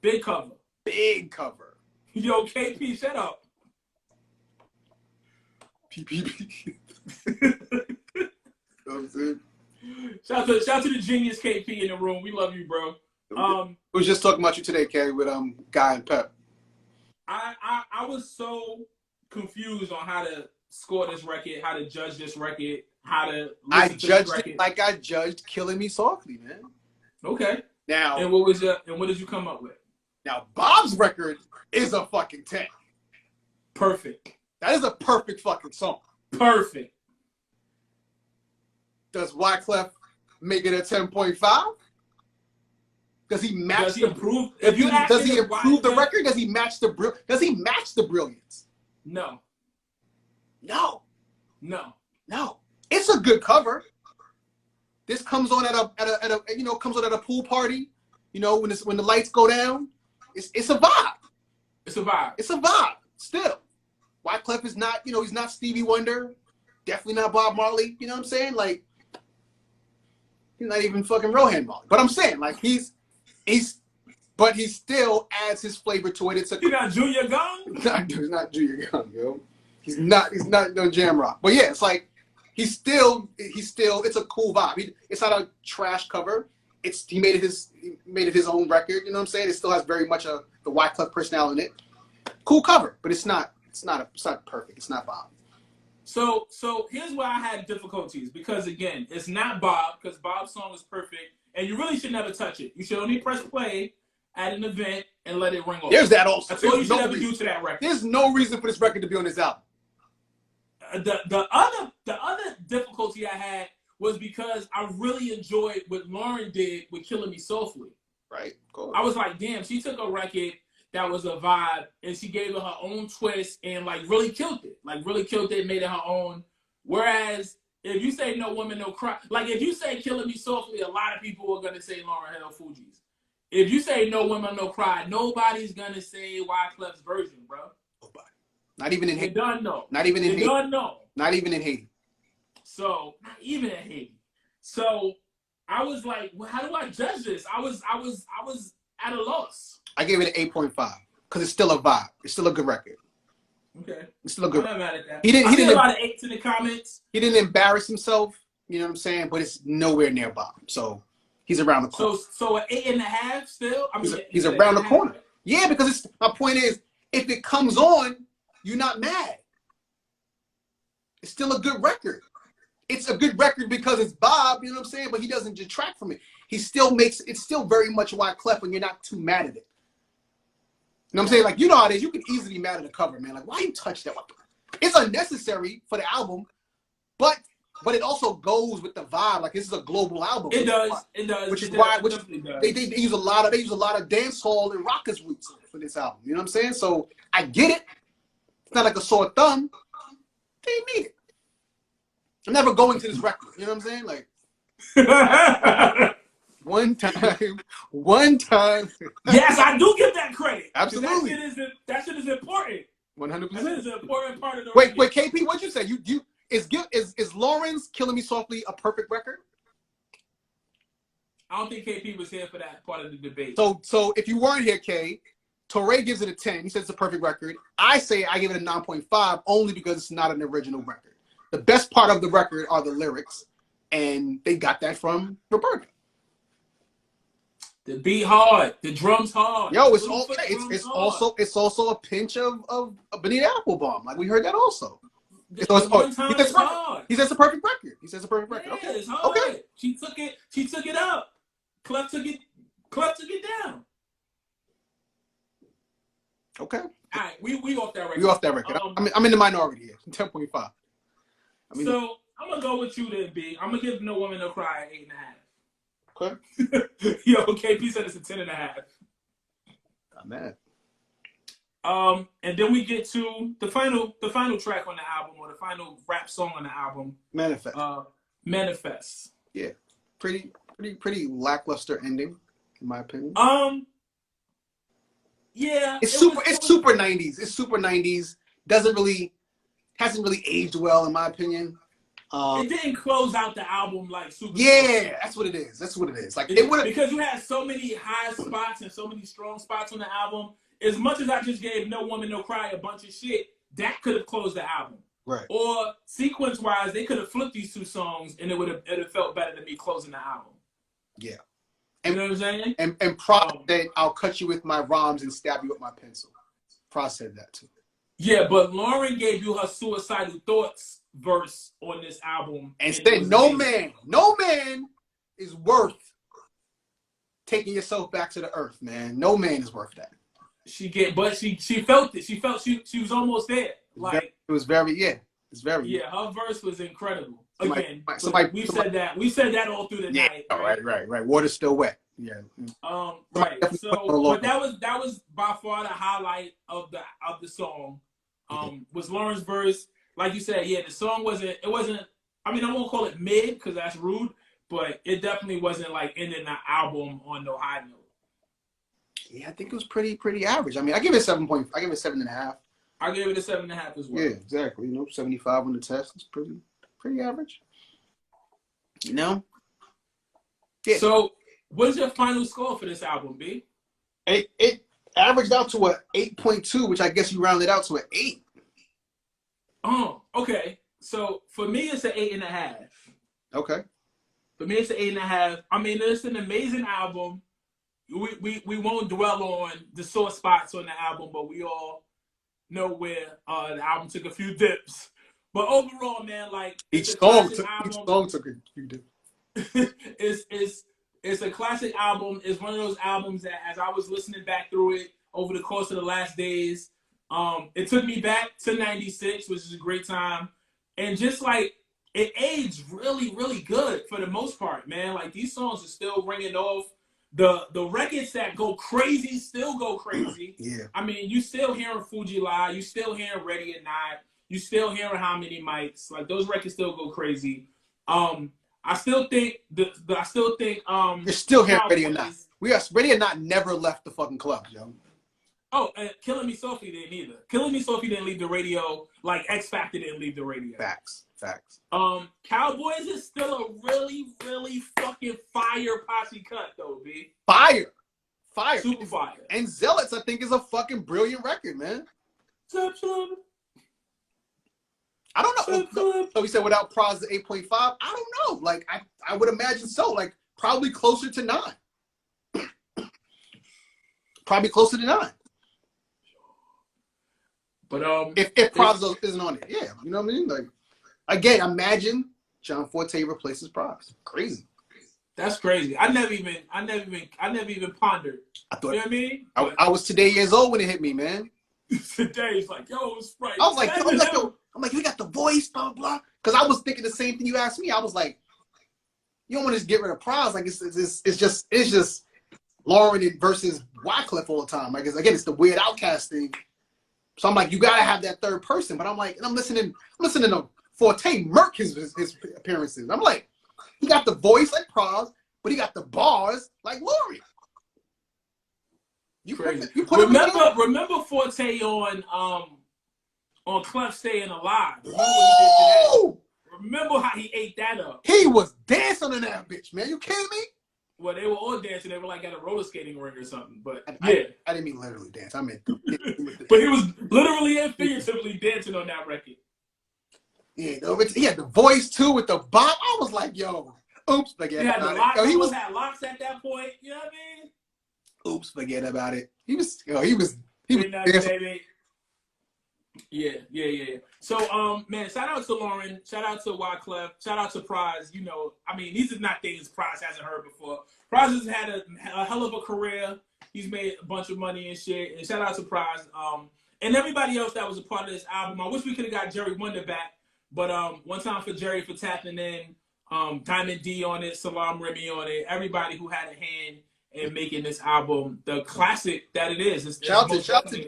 S1: Big cover.
S2: Big cover.
S1: Yo, KP, shut up.
S2: PPP.
S1: Shout out to the genius KP in the room. We love you, bro.
S2: We was just talking about you today, Kerry, with Guy and Pep.
S1: I was so confused on how to score this record, how to judge this record, how to listen to this record.
S2: It like I judged Killing Me Softly, man.
S1: Okay.
S2: Now,
S1: and what did you come up with?
S2: Now, Bob's record is a fucking 10.
S1: Perfect.
S2: That is a perfect fucking song.
S1: Perfect.
S2: Does Wyclef make it a 10.5? Does he match?
S1: Does he improve?
S2: Does he improve the record? Does he match the brilliance?
S1: No.
S2: No.
S1: No.
S2: No. It's a good cover. This comes on at a pool party. When the lights go down, it's a vibe.
S1: It's a vibe.
S2: It's a vibe. Still, Wyclef is not, he's not Stevie Wonder, definitely not Bob Marley. You know what I'm saying? Like, he's not even fucking Rohan Marley. But I'm saying, like, but he still adds his flavor to it.
S1: He's not Junior Gong?
S2: He's not Junior Gong, yo. He's not no jam rock. But yeah, it's like he's still it's a cool vibe. It's not a trash cover. He made it his own record, you know what I'm saying? It still has very much the Wyclef personality in it. Cool cover, but it's not perfect. It's not Bob.
S1: So here's where I had difficulties because again, it's not Bob because Bob's song is perfect and you really should never touch it. You should only press play at an event and let it ring off.
S2: There's that also.
S1: That's all you should ever do to that record.
S2: There's no reason for this record to be on this album.
S1: The other difficulty I had was because I really enjoyed what Lauren did with Killing Me Softly.
S2: Right. Cool.
S1: I was like, damn, she took a record that was a vibe and she gave it her own twist and like really killed it. Like really killed it, made it her own. Whereas if you say No Woman, No Cry, like if you say Killing Me Softly, a lot of people are gonna say Lauryn Hill, Fugees. If you say No Woman, No Cry, nobody's gonna say Wyclef's version, bro.
S2: Nobody. Not even in Haiti.
S1: They done know.
S2: Not even in Haiti.
S1: They done know.
S2: Not even in Haiti.
S1: So not even in Haiti. So I was like, well, how do I judge this? I was at a loss.
S2: I gave it an 8.5 because it's still a vibe. It's still a good record.
S1: Okay.
S2: It's still a good.
S1: I'm not mad at that.
S2: He didn't
S1: a lot of 8s in the comments.
S2: He didn't embarrass himself. You know what I'm saying? But it's nowhere near bomb. So he's around the corner.
S1: So an 8.5 still. I mean,
S2: he's around the corner. Yeah, because my point is, if it comes on, you're not mad. It's still a good record. It's a good record because it's Bob, you know what I'm saying? But he doesn't detract from it. He still makes it's still very much Wyclef when you're not too mad at it. You know what I'm saying? Like, you know how it is. You can easily be mad at the cover, man. Like, why you touch that? It's unnecessary for the album, but it also goes with the vibe. Like, this is a global album.
S1: It does. It does.
S2: Which is why they use a lot of dance hall and rockers roots for this album. You know what I'm saying? So I get it. It's not like a sore thumb. They need it. I'm never going to this record. You know what I'm saying? Like one time.
S1: Yes, I do give that credit.
S2: Absolutely.
S1: That shit is important.
S2: 100%.
S1: That is an important part of the
S2: Wait,
S1: record.
S2: KP, what'd you say? Is Lauren's Killing Me Softly a perfect record?
S1: I don't think KP was here for that part of the debate.
S2: So if you weren't here, K, Torae gives it a 10. He says it's a perfect record. I say I give it a 9.5 only because it's not an original record. The best part of the record are the lyrics, and they got that from Roberta.
S1: The beat hard, the drums hard.
S2: Yo, it's also a pinch of Benita Applebaum. Like we heard that also. He says it's a perfect record. He says it's a perfect record.
S1: Yeah,
S2: okay.
S1: It's hard.
S2: Okay.
S1: She took it up. Clef took it down.
S2: Okay.
S1: All right, we off that record.
S2: We off that record. I'm in the minority here. 10.5.
S1: So I'm gonna go with you then, B. I'm gonna give No Woman No Cry an 8.5.
S2: Okay.
S1: Yo, KP said it's a 10.5.
S2: Not mad.
S1: And then we get to the final track on the album, or the final rap song on the album.
S2: Manifest.
S1: Manifest.
S2: Yeah. Pretty lackluster ending, in my opinion.
S1: Yeah.
S2: It's super 90s. It's super 90s. Hasn't really aged well, in my opinion.
S1: It didn't close out the album like super.
S2: Yeah, that's what it is. Like it would
S1: because you had so many high spots and so many strong spots on the album. As much as I just gave No Woman No Cry a bunch of shit, that could have closed the album.
S2: Right.
S1: Or sequence wise, they could have flipped these two songs and it would have felt better than me closing the album.
S2: Yeah.
S1: You know what I'm saying?
S2: And Prod said, I'll cut you with my rhymes and stab you with my pencil. Prod said that too.
S1: Yeah, but Lauren gave you her Suicidal Thoughts verse on this album.
S2: And said, no man is worth taking yourself back to the earth, man. No man is worth that.
S1: She felt it. She felt she was almost there. Like
S2: it's very.
S1: Yeah, her verse was incredible. Again, we said that all through the night.
S2: Right. Water's still wet. Yeah.
S1: Right. So, but that was by far the highlight of the song. Was Lauren's verse. Like you said, yeah, the song wasn't. I mean, I won't call it mid because that's rude, but it definitely wasn't like ending the album on no high note.
S2: Yeah, I think it was pretty average. I mean, I give it 7.5. I give it 7.5.
S1: I gave it a 7.5 as well.
S2: Yeah, exactly. 75 on the test. It's pretty average. Yeah.
S1: So, what's your final score for this album, B?
S2: It averaged out to a 8.2, which I guess you rounded out to an 8.
S1: Oh, okay. So for me, it's an 8.5.
S2: Okay.
S1: For me, it's an 8.5. I mean, it's an amazing album. We won't dwell on the sore spots on the album, but we all know where the album took a few dips. But overall, man, like
S2: each song took a few dips.
S1: it's It's a classic album. It's one of those albums that, as I was listening back through it over the course of the last days, it took me back to '96, which is a great time, and just like it aged really, really good for the most part, man. Like these songs are still ringing off. The records that go crazy still go crazy.
S2: Yeah.
S1: I mean, you still hearing Fugees Lie, you still hearing Ready or Not, you still hearing How Many Mics. Like those records still go crazy. I still think
S2: You're still hearing Ready or Not. Ready or Not never left the fucking club, yo.
S1: Oh, Killing Me Softly didn't either. Killing Me Softly didn't leave the radio. Like X Factor didn't leave the radio.
S2: Facts.
S1: Cowboys is still a really, really fucking fire posse cut though, B.
S2: Fire.
S1: Super fire.
S2: And Zealots, I think, is a fucking brilliant record, man. I don't know. So we said without Pros the 8.5. I don't know. Like I would imagine so. Like probably closer to 9. Probably closer to 9.
S1: But
S2: if Pros isn't on it, yeah, you know what I mean. Like again, imagine John Forte replaces Pros. Crazy.
S1: That's crazy. I never even pondered.
S2: I thought,
S1: you know what I mean?
S2: I was today years old when it hit me, man.
S1: Today it's like, yo, it's right.
S2: I was like, I'm like, you got the voice, blah blah. Because I was thinking the same thing you asked me. I was like, you don't want to just get rid of Pros. Like it's just Lauren versus Wyclef all the time. Like it's the weird outcast thing. So I'm like, you gotta have that third person. But I'm like, and I'm listening to Forte murk his appearances. I'm like, he got the voice like Pros, but he got the bars like Lauren.
S1: Remember Forte on Clef Staying Alive. Remember how he ate that up.
S2: He was dancing in that bitch, man. You kidding me?
S1: Well, they were all dancing. They were like at a roller skating ring or something. But
S2: I didn't mean literally dance. I meant.
S1: But he was literally and figuratively dancing on that record.
S2: Yeah, he had the voice too with the bop. I was like, yo, oops, forget about it. Yo,
S1: he had locks at that point. You know what I mean?
S2: Oops, forget about it. He was
S1: baby. Yeah. So, man, shout out to Lauren. Shout out to Wyclef. Shout out to Pros. You know, I mean, these are not things Pros hasn't heard before. Pros has had a hell of a career. He's made a bunch of money and shit. And shout out to Pros. And everybody else that was a part of this album. I wish we could have got Jerry Wonder back. But one time for Jerry for tapping in. Diamond D on it. Salam Remy on it. Everybody who had a hand in making this album the classic that it is.
S2: Shout to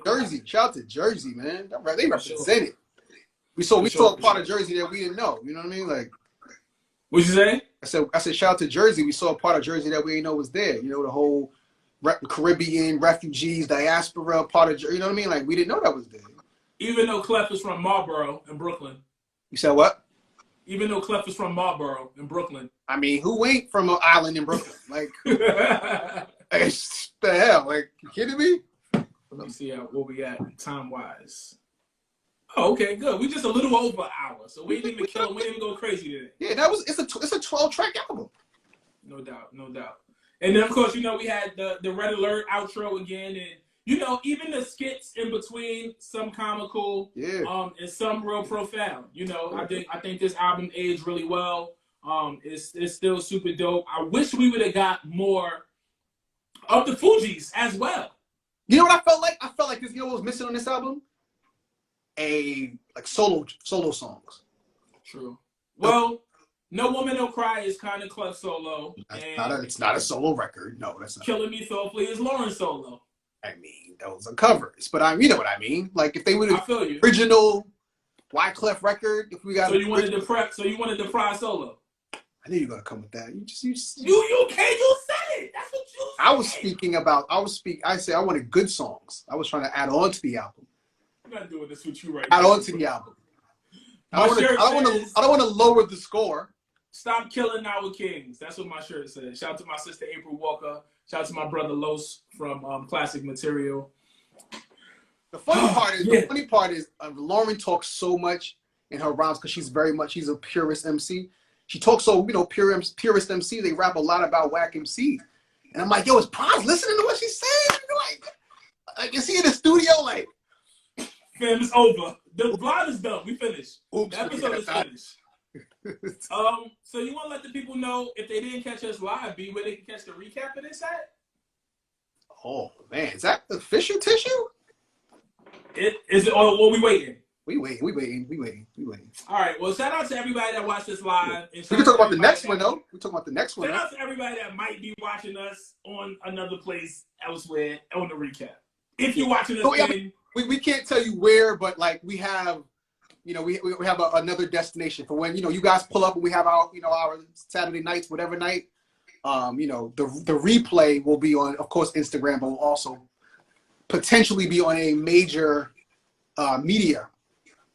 S2: Jersey. Shout to Jersey, man. They represented. We saw a part of Jersey that we didn't know. You know what I mean? Like,
S1: what'd you say?
S2: I said shout out to Jersey. We saw a part of Jersey that we didn't know was there. You know, the whole Caribbean, refugees, diaspora part of Jersey. You know what I mean? Like, we didn't know that was there.
S1: Even though Clef is from Marlboro in Brooklyn.
S2: You said what?
S1: Even though Clef is from Marlboro in Brooklyn.
S2: I mean, who ain't from an island in Brooklyn? Like, the hell? Like, you kidding me?
S1: Let me see where we at time-wise. Oh, okay, good. We just a little over an hour, so we didn't even go crazy today.
S2: Yeah, it's a 12-track album.
S1: No doubt. And then, of course, you know, we had the Red Alert outro again, and you know, even the skits in between, some comical, and some real profound. You know, I think this album aged really well. It's still super dope. I wish we would have got more of the Fugees as well.
S2: You know what I felt like? I felt like this. You know what was missing on this album? Solo songs.
S1: True. Well, No Woman No Cry is kind of Clef solo.
S2: It's not a solo record. No, that's not.
S1: Killing Me Softly is Lauren solo.
S2: I mean, those are covers, but you know what I mean. Like if they would have original Wyclef record, if we got.
S1: So you wanted the Pry solo.
S2: I knew you were gonna come with that. You
S1: said it. That's what you said.
S2: I said I wanted good songs. I was trying to add on to the album.
S1: I'm not doing this with you right
S2: now.
S1: Add
S2: on to the album. I don't want to lower the score.
S1: Stop killing our kings. That's what my shirt says. Shout out to my sister April Walker. Shout out to my brother Los from Classic Material.
S2: The funny part is Lauren talks so much in her rhymes because she's a purist MC. She talks so, purist MC, they rap a lot about whack MCs. And I'm like, yo, is Paz listening to what she's saying? Like, is he in the studio? Like,
S1: fam, it's over. The vlog is done. We finished.
S2: Oops,
S1: the episode is finished. So you want to let the people know if they didn't catch us live, B, where they can catch the recap of this at?
S2: Oh man, is that the Fisher tissue?
S1: Is it? Or we waiting?
S2: We waiting.
S1: All right. Well, shout out to everybody that watched this live. And
S2: we can talk about the next one though. We talk about the next one.
S1: Shout out to everybody that might be watching us on another place elsewhere on the recap. If you're watching us,
S2: we can't tell you where, but like we have. We have another destination for when you guys pull up and we have our our Saturday nights, whatever night. The replay will be on, of course, Instagram, but will also potentially be on a major media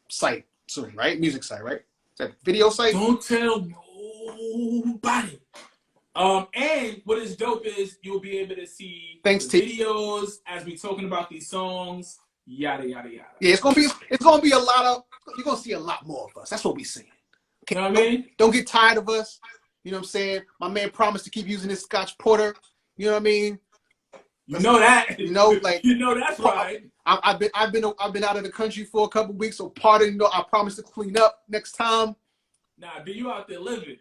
S2: site soon, right? Music site, right? Is that video site?
S1: Don't tell nobody. And what is dope is you'll be able to see videos as we talking about these songs. Yada yada yada.
S2: Yeah, it's gonna be a lot of. You're gonna see a lot more of us. That's what we're saying.
S1: Okay, you know what I mean?
S2: Don't get tired of us. You know what I'm saying? My man promised to keep using his Scotch Porter. You know what I mean?
S1: You know that.
S2: Like
S1: that's right.
S2: I've been out of the country for a couple weeks, so pardon. I promise to clean up next time.
S1: Nah, be you out there living.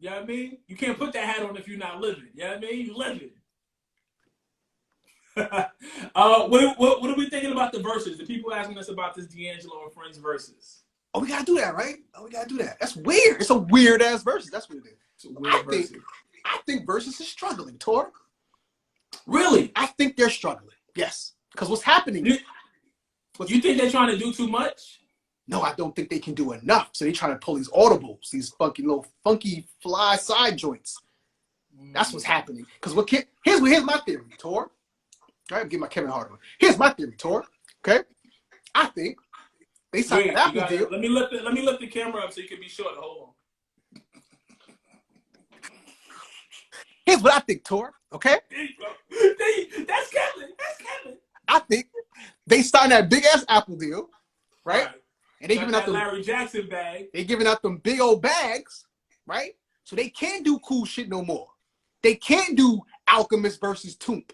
S1: You know what I mean? You can't put that hat on if you're not living. You know what I mean? You living. What are we thinking about the verses? The people asking us about this D'Angelo and Friends verses.
S2: Oh, we gotta do that, right? Oh, we gotta do that. That's weird. It's a weird ass verses. That's what it is.
S1: It's a weird verses.
S2: I think verses is struggling, Tor.
S1: Really?
S2: I think they're struggling. Yes, because what's happening?
S1: You think they're trying to do too much?
S2: No, I don't think they can do enough. So they're trying to pull these audibles, these funky fly side joints. That's what's happening. Because here's my theory, Tor. All right, give my Kevin Hart one. Here's my theory, Tor. Okay, I think they signed an Apple deal.
S1: Let me lift the camera up so you can be short. Hold on.
S2: Here's what I think, Tor. Okay.
S1: There you go. That's Kevin.
S2: I think they signed that big ass Apple deal, right? And they giving out the
S1: Larry Jackson bag.
S2: They giving out them big old bags, right? So they can't do cool shit no more. They can't do Alchemist versus Toomp.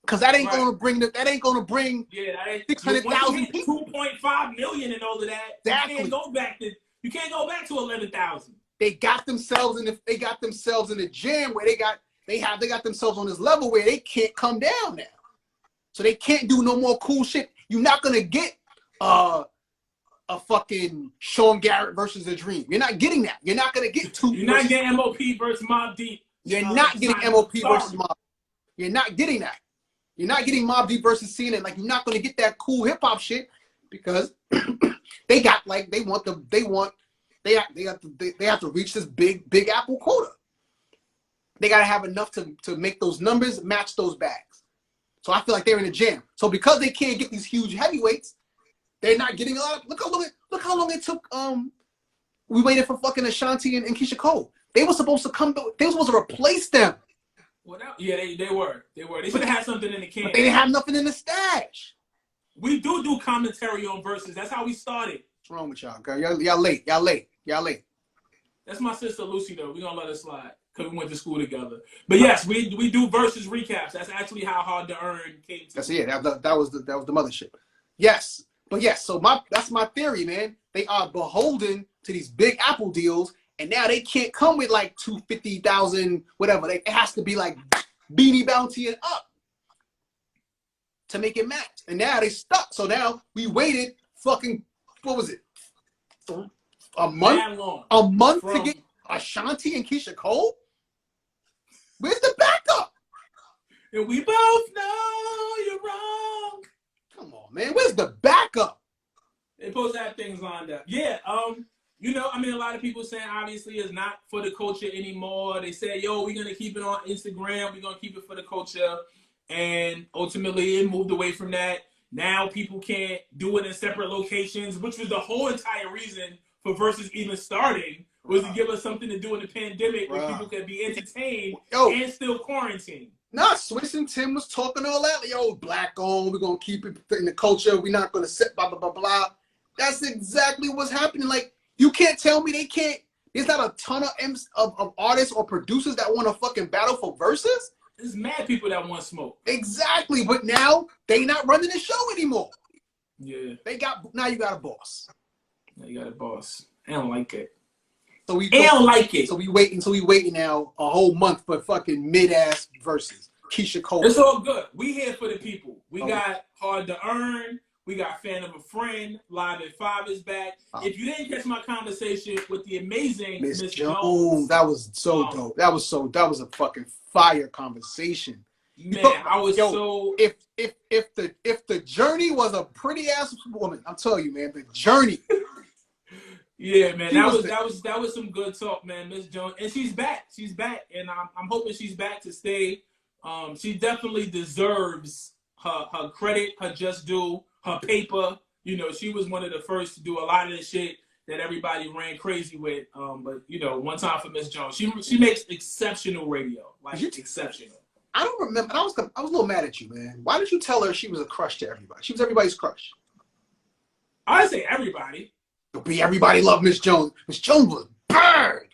S2: Cause that ain't gonna bring 600,000 people.
S1: 2.5 million and all of that. Exactly. You can't go back to 11,000.
S2: They got themselves in the jam where they got themselves on this level where they can't come down now. So they can't do no more cool shit. You're not gonna get a fucking Sean Garrett versus The Dream. You're not getting that. You're not gonna get two.
S1: You're not getting MOP versus Mobb Deep.
S2: You're not getting MOP versus Mobb. You're not getting that. You're not getting Mobb Deep versus CNN. Like, you're not going to get that cool hip hop shit because they have to reach this big Apple quota. They got to have enough to make those numbers match those bags. So I feel like they're in a jam. So because they can't get these huge heavyweights, they're not getting a lot. Look how long it took. We waited for fucking Ashanti and Keisha Cole. They were supposed to come. They were supposed to replace them.
S1: Well, yeah, they were. They should have had something in the can.
S2: But they didn't have nothing in the stash.
S1: We do commentary on verses. That's how we started.
S2: What's wrong with y'all, girl? Y'all late.
S1: That's my sister Lucy, though. We're going to let her slide because we went to school together. But yes, we do versus recaps. That's actually how Hard to Earn came to.
S2: That's it. That was the mothership. Yes. But yes, so that's my theory, man. They are beholden to these big Apple deals. And now they can't come with like 250,000, whatever. It has to be like Beanie Bounty and up to make it match. And now they stuck. So now we waited fucking, what was it? A month? A month to get Ashanti and Keisha Cole? Where's the backup?
S1: And we both know you're wrong.
S2: Come on, man. Where's the backup?
S1: They're supposed to have things lined up. Yeah, a lot of people saying obviously it's not for the culture anymore. They say, yo, we're going to keep it on Instagram. We're going to keep it for the culture. And ultimately it moved away from that. Now people can't do it in separate locations, which was the whole entire reason for Versus even starting, was to give us something to do in the pandemic where people could be entertained and still quarantined.
S2: Nah, Swiss and Tim was talking all that. Yo, black on, we're going to keep it in the culture. We're not going to sit blah, blah, blah, blah. That's exactly what's happening. Like, you can't tell me they can't. There's not a ton of artists or producers that want to fucking battle for verses.
S1: There's mad people that want smoke.
S2: Exactly, but now they not running the show anymore.
S1: Yeah.
S2: Now you got a boss.
S1: Now you got a boss. I don't like it. don't like it.
S2: So we waiting now a whole month for fucking mid-ass verses. Keisha Cole.
S1: It's all good. We here for the people. We got Hard to Earn. We got Fan of a Friend. Live at 5 is back. If you didn't catch my conversation with the amazing Miss Jones,
S2: that was so dope. That was a fucking fire conversation.
S1: Man, I was so.
S2: If the journey was a pretty ass woman, I'm telling you, man, the journey.
S1: Yeah, man, that was some good talk, man, Miss Jones, and she's back. She's back, and I'm hoping she's back to stay. She definitely deserves her credit, her just due, her paper. You know, she was one of the first to do a lot of the shit that everybody ran crazy with. But you know, one time for Miss Jones, she makes exceptional radio, like exceptional.
S2: I don't remember. I was a little mad at you, man. Why did you tell her she was a crush to everybody? She was everybody's crush.
S1: I didn't say everybody.
S2: Everybody loved Miss Jones. Miss Jones was burned.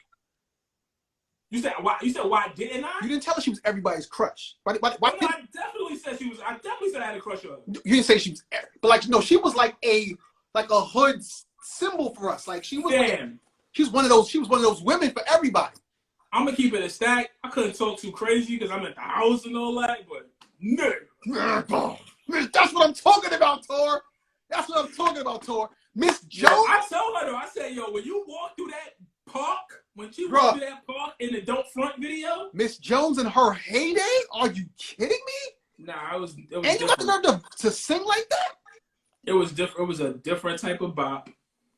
S1: You said why? You said why didn't I?
S2: You didn't tell her she was everybody's crush. Why
S1: no, I definitely said she was. I definitely said I had a crush on her.
S2: You didn't say she was, but like no, she was like a hood symbol for us. Like she was. She was one of those women for everybody.
S1: I'm gonna keep it a stack. I couldn't talk too crazy because I'm at the house and all that, but
S2: that's what I'm talking about, Tor. That's what I'm talking about, Tor. Miss Jones.
S1: I told her though. I said, yo, when you walk through that park, when she walked through that park in the Don't Front video,
S2: Miss Jones in her heyday? Are you kidding me?
S1: Nah, it was.
S2: And you got the nerve to sing like that?
S1: It was different. It was a different type of bop.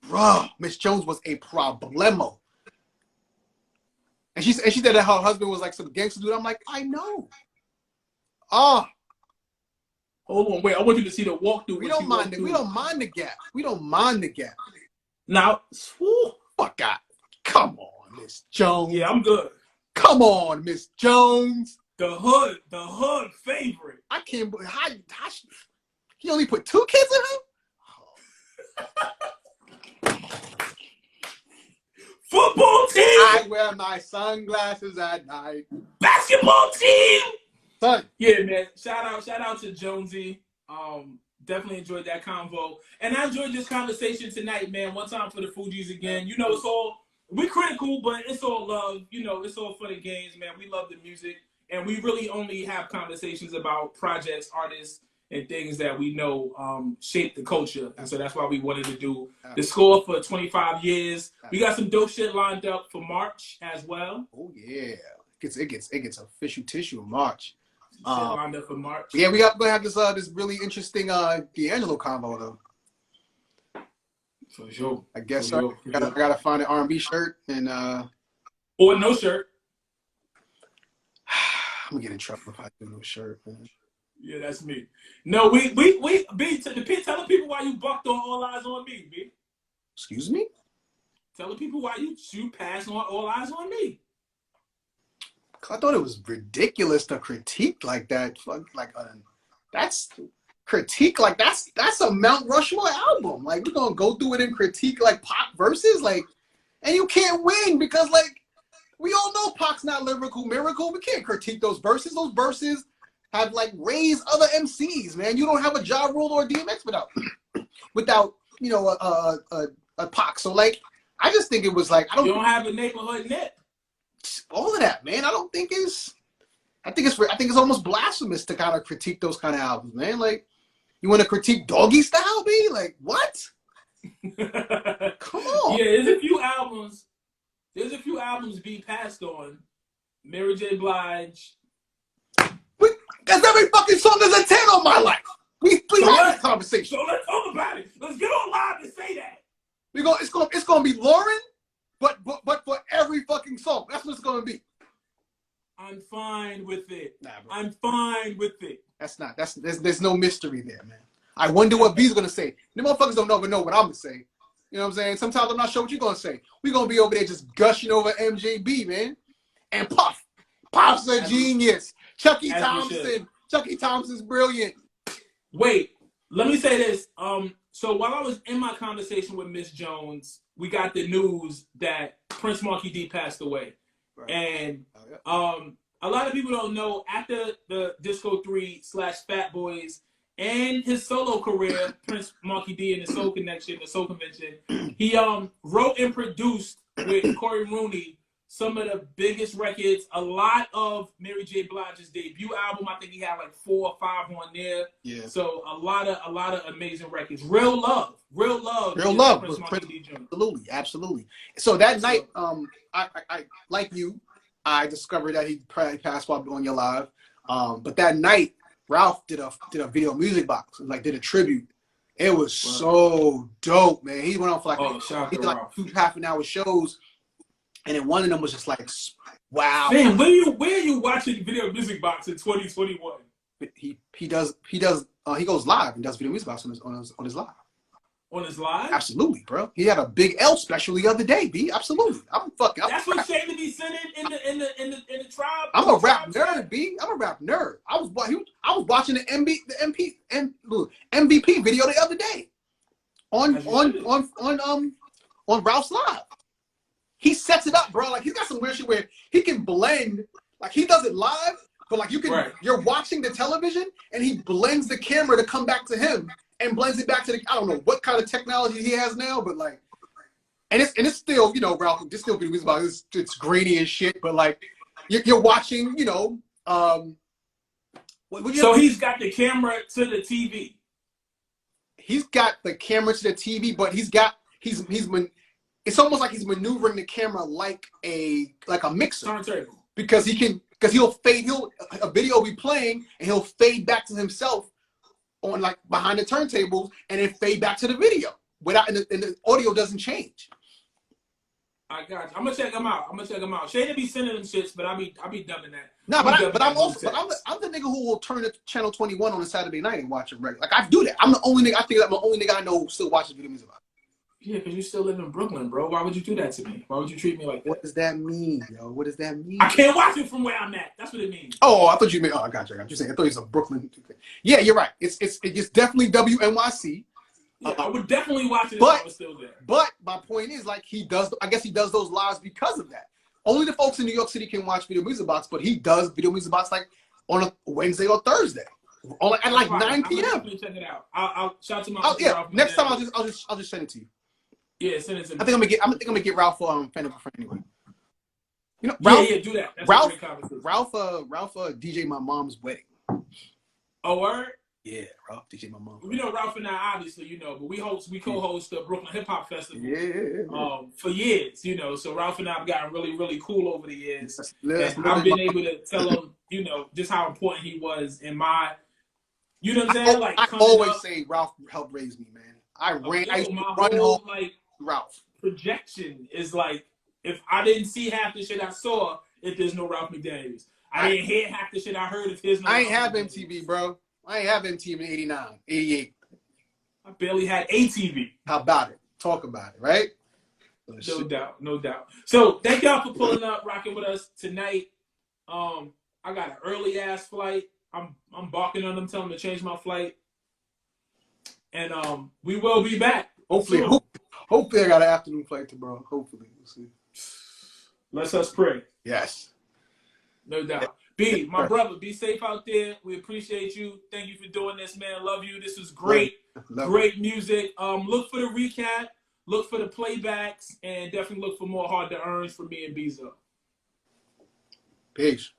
S2: Bruh, Miss Jones was a problemo. And she said that her husband was like some gangster dude. I'm like, I know. Hold
S1: on, wait. I want you to see the walkthrough.
S2: We don't mind the gap. We don't mind the gap.
S1: Now,
S2: fuck out. Come on, Miss Jones.
S1: Yeah, I'm good.
S2: Come on, Miss Jones.
S1: The hood favorite.
S2: I can't believe how he only put 2 kids in him.
S1: Football team.
S2: I wear my sunglasses at night.
S1: Basketball team.
S2: Son.
S1: Yeah, man. Shout out to Jonesy. Definitely enjoyed that convo. And I enjoyed this conversation tonight, man. One time for the Fugees again. You know, we critical, but it's all love. You know, it's all fun and games, man. We love the music. And we really only have conversations about projects, artists, and things that we know shape the culture. And so that's why we wanted to do the score for 25 years. We got some dope shit lined up for March as well.
S2: Oh, yeah. It gets official tissue in March.
S1: Lined up for March.
S2: Yeah, we're gonna have this really interesting D'Angelo combo though.
S1: For sure.
S2: I guess I gotta find an R&B shirt and
S1: or no shirt.
S2: I'm gonna get in trouble if I do no shirt, man.
S1: Yeah, that's me. No, we B telling people why you bucked on All Eyes on Me, B.
S2: Excuse me?
S1: Telling people why you passed on All Eyes on Me.
S2: I thought it was ridiculous to critique like that. That's critique like that's a Mount Rushmore album. Like we're gonna go through it and critique like Pac verses, like, and you can't win because like we all know Pac's not lyrical miracle. We can't critique those verses. Those verses have like raised other MCs, man. You don't have a Ja Rule or a DMX without you know a Pac. So like I just think it was like
S1: you don't have a neighborhood net.
S2: All of that, man. I think it's almost blasphemous to kind of critique those kind of albums, man. Like, you want to critique Doggy Style, B? Like, what? Come on.
S1: Yeah, there's a few albums B passed on. Mary J. Blige.
S2: Because every fucking song is a 10 on my life. We had this conversation.
S1: So let's talk about it. Let's get on live and say that.
S2: It's gonna be Lauren. But for every fucking song, that's what it's gonna be.
S1: I'm fine with it.
S2: Nah, bro.
S1: I'm fine with it.
S2: There's no mystery there, man. I wonder what B's gonna say. The motherfuckers don't ever know what I'm gonna say. You know what I'm saying? Sometimes I'm not sure what you're gonna say. We're gonna be over there just gushing over MJB, man. And Puff. Puff's a genius. Chucky Thompson's brilliant.
S1: Wait, let me say this. So while I was in my conversation with Miss Jones, we got the news that Prince Marky D passed away. Right. And a lot of people don't know, after the Disco 3/Fat Boys and his solo career, Prince Marky D and the Soul Connection, the Soul Convention, he wrote and produced with Corey Rooney, some of the biggest records. A lot of Mary J. Blige's debut album. I think he had like 4 or 5 on there.
S2: Yeah.
S1: So a lot of amazing records. Real love.
S2: Was absolutely. So that night, I like you, I discovered that he probably passed while on your live. But that night, Ralph did a video music box, like did a tribute. It was so dope, man. He went on for like 2 half-an-hour shows, and then one of them was just like, wow.
S1: Man, where are you watching video music box in 2021?
S2: He goes live and does video music box on his live.
S1: On his live?
S2: Absolutely, bro. He had a big L special the other day, B. Absolutely.
S1: That's what Shayna be sending in the tribe.
S2: I'm a rap nerd, B. I'm a rap nerd. I was watching the MVP video the other day on Ralph's live. He sets it up, bro. Like he's got some weird shit where he can blend. Like he does it live, but like you're watching the television and he blends the camera to come back to him. And blends it back to I don't know what kind of technology he has now, but like, and it's still, you know, Ralph, this still videos about it's grainy and shit, but like, you're watching, you know,
S1: so he's got the camera to the TV.
S2: He's got the camera to the TV, but it's almost like he's maneuvering the camera like a mixer, because a video will be playing and he'll fade back to himself on like behind the turntables and then fade back to the video and the audio doesn't change.
S1: I got you. I'm gonna check them out. Shayna be sending them shits, but I'll be dubbing that.
S2: No, but I'm the nigga who will turn to channel 21 on a Saturday night and watch it regular. Like I do that. I'm the only nigga. I think I'm the only nigga I know who still watches video music.
S1: Yeah, because you still live in Brooklyn, bro. Why would you do that to me? Why would you treat me like that?
S2: What does that mean, yo? What does that mean?
S1: I can't watch it from where I'm at. That's what it means.
S2: Oh, I thought you meant. Oh, I got you. I thought it was a Brooklyn. Yeah, you're right. It's definitely WNYC.
S1: Yeah, I would definitely watch it if I was still there.
S2: But my point is, like, I guess he does those lives because of that. Only the folks in New York City can watch Video Music Box, but he does Video Music Box like on a Wednesday or Thursday, at like 9 p.m.
S1: I'll check it out. I'll shout to my.
S2: Next time I'll just send it to you.
S1: Yeah, send it to me.
S2: I think I'm gonna get Ralph Fan of a Friend anyway. You know,
S1: Ralph, do that. That's
S2: Ralph DJ my mom's wedding.
S1: Oh, word?
S2: Yeah, Ralph DJ my mom.
S1: You know, Ralph and I, obviously, you know, but we co-host the Brooklyn Hip Hop Festival.
S2: Yeah.
S1: For years, you know. So Ralph and I have gotten really, really cool over the years. And I've been able to tell him, you know, just how important he was in my, you know what I'm saying?
S2: I always say Ralph helped raise me, man. I used to run home like Ralph.
S1: Projection is like, if I didn't see half the shit I saw, if there's no Ralph McDaniels. I didn't hear half the shit I heard if there's no
S2: I ain't have MTV, bro. I ain't have MTV in 89, 88.
S1: I barely had ATV.
S2: How about it? Talk about it, right?
S1: No doubt. So thank y'all for pulling up, rocking with us tonight. I got an early ass flight. I'm barking on them, telling them to change my flight. And we will be back.
S2: Hopefully I got an afternoon flight tomorrow. Hopefully. We'll see.
S1: Let's us pray.
S2: Yes.
S1: No doubt. B, my brother, be safe out there. We appreciate you. Thank you for doing this, man. Love you. This was great. Great music. Look for the recap. Look for the playbacks. And definitely look for more Hard to Earns from me and Bezo.
S2: Peace.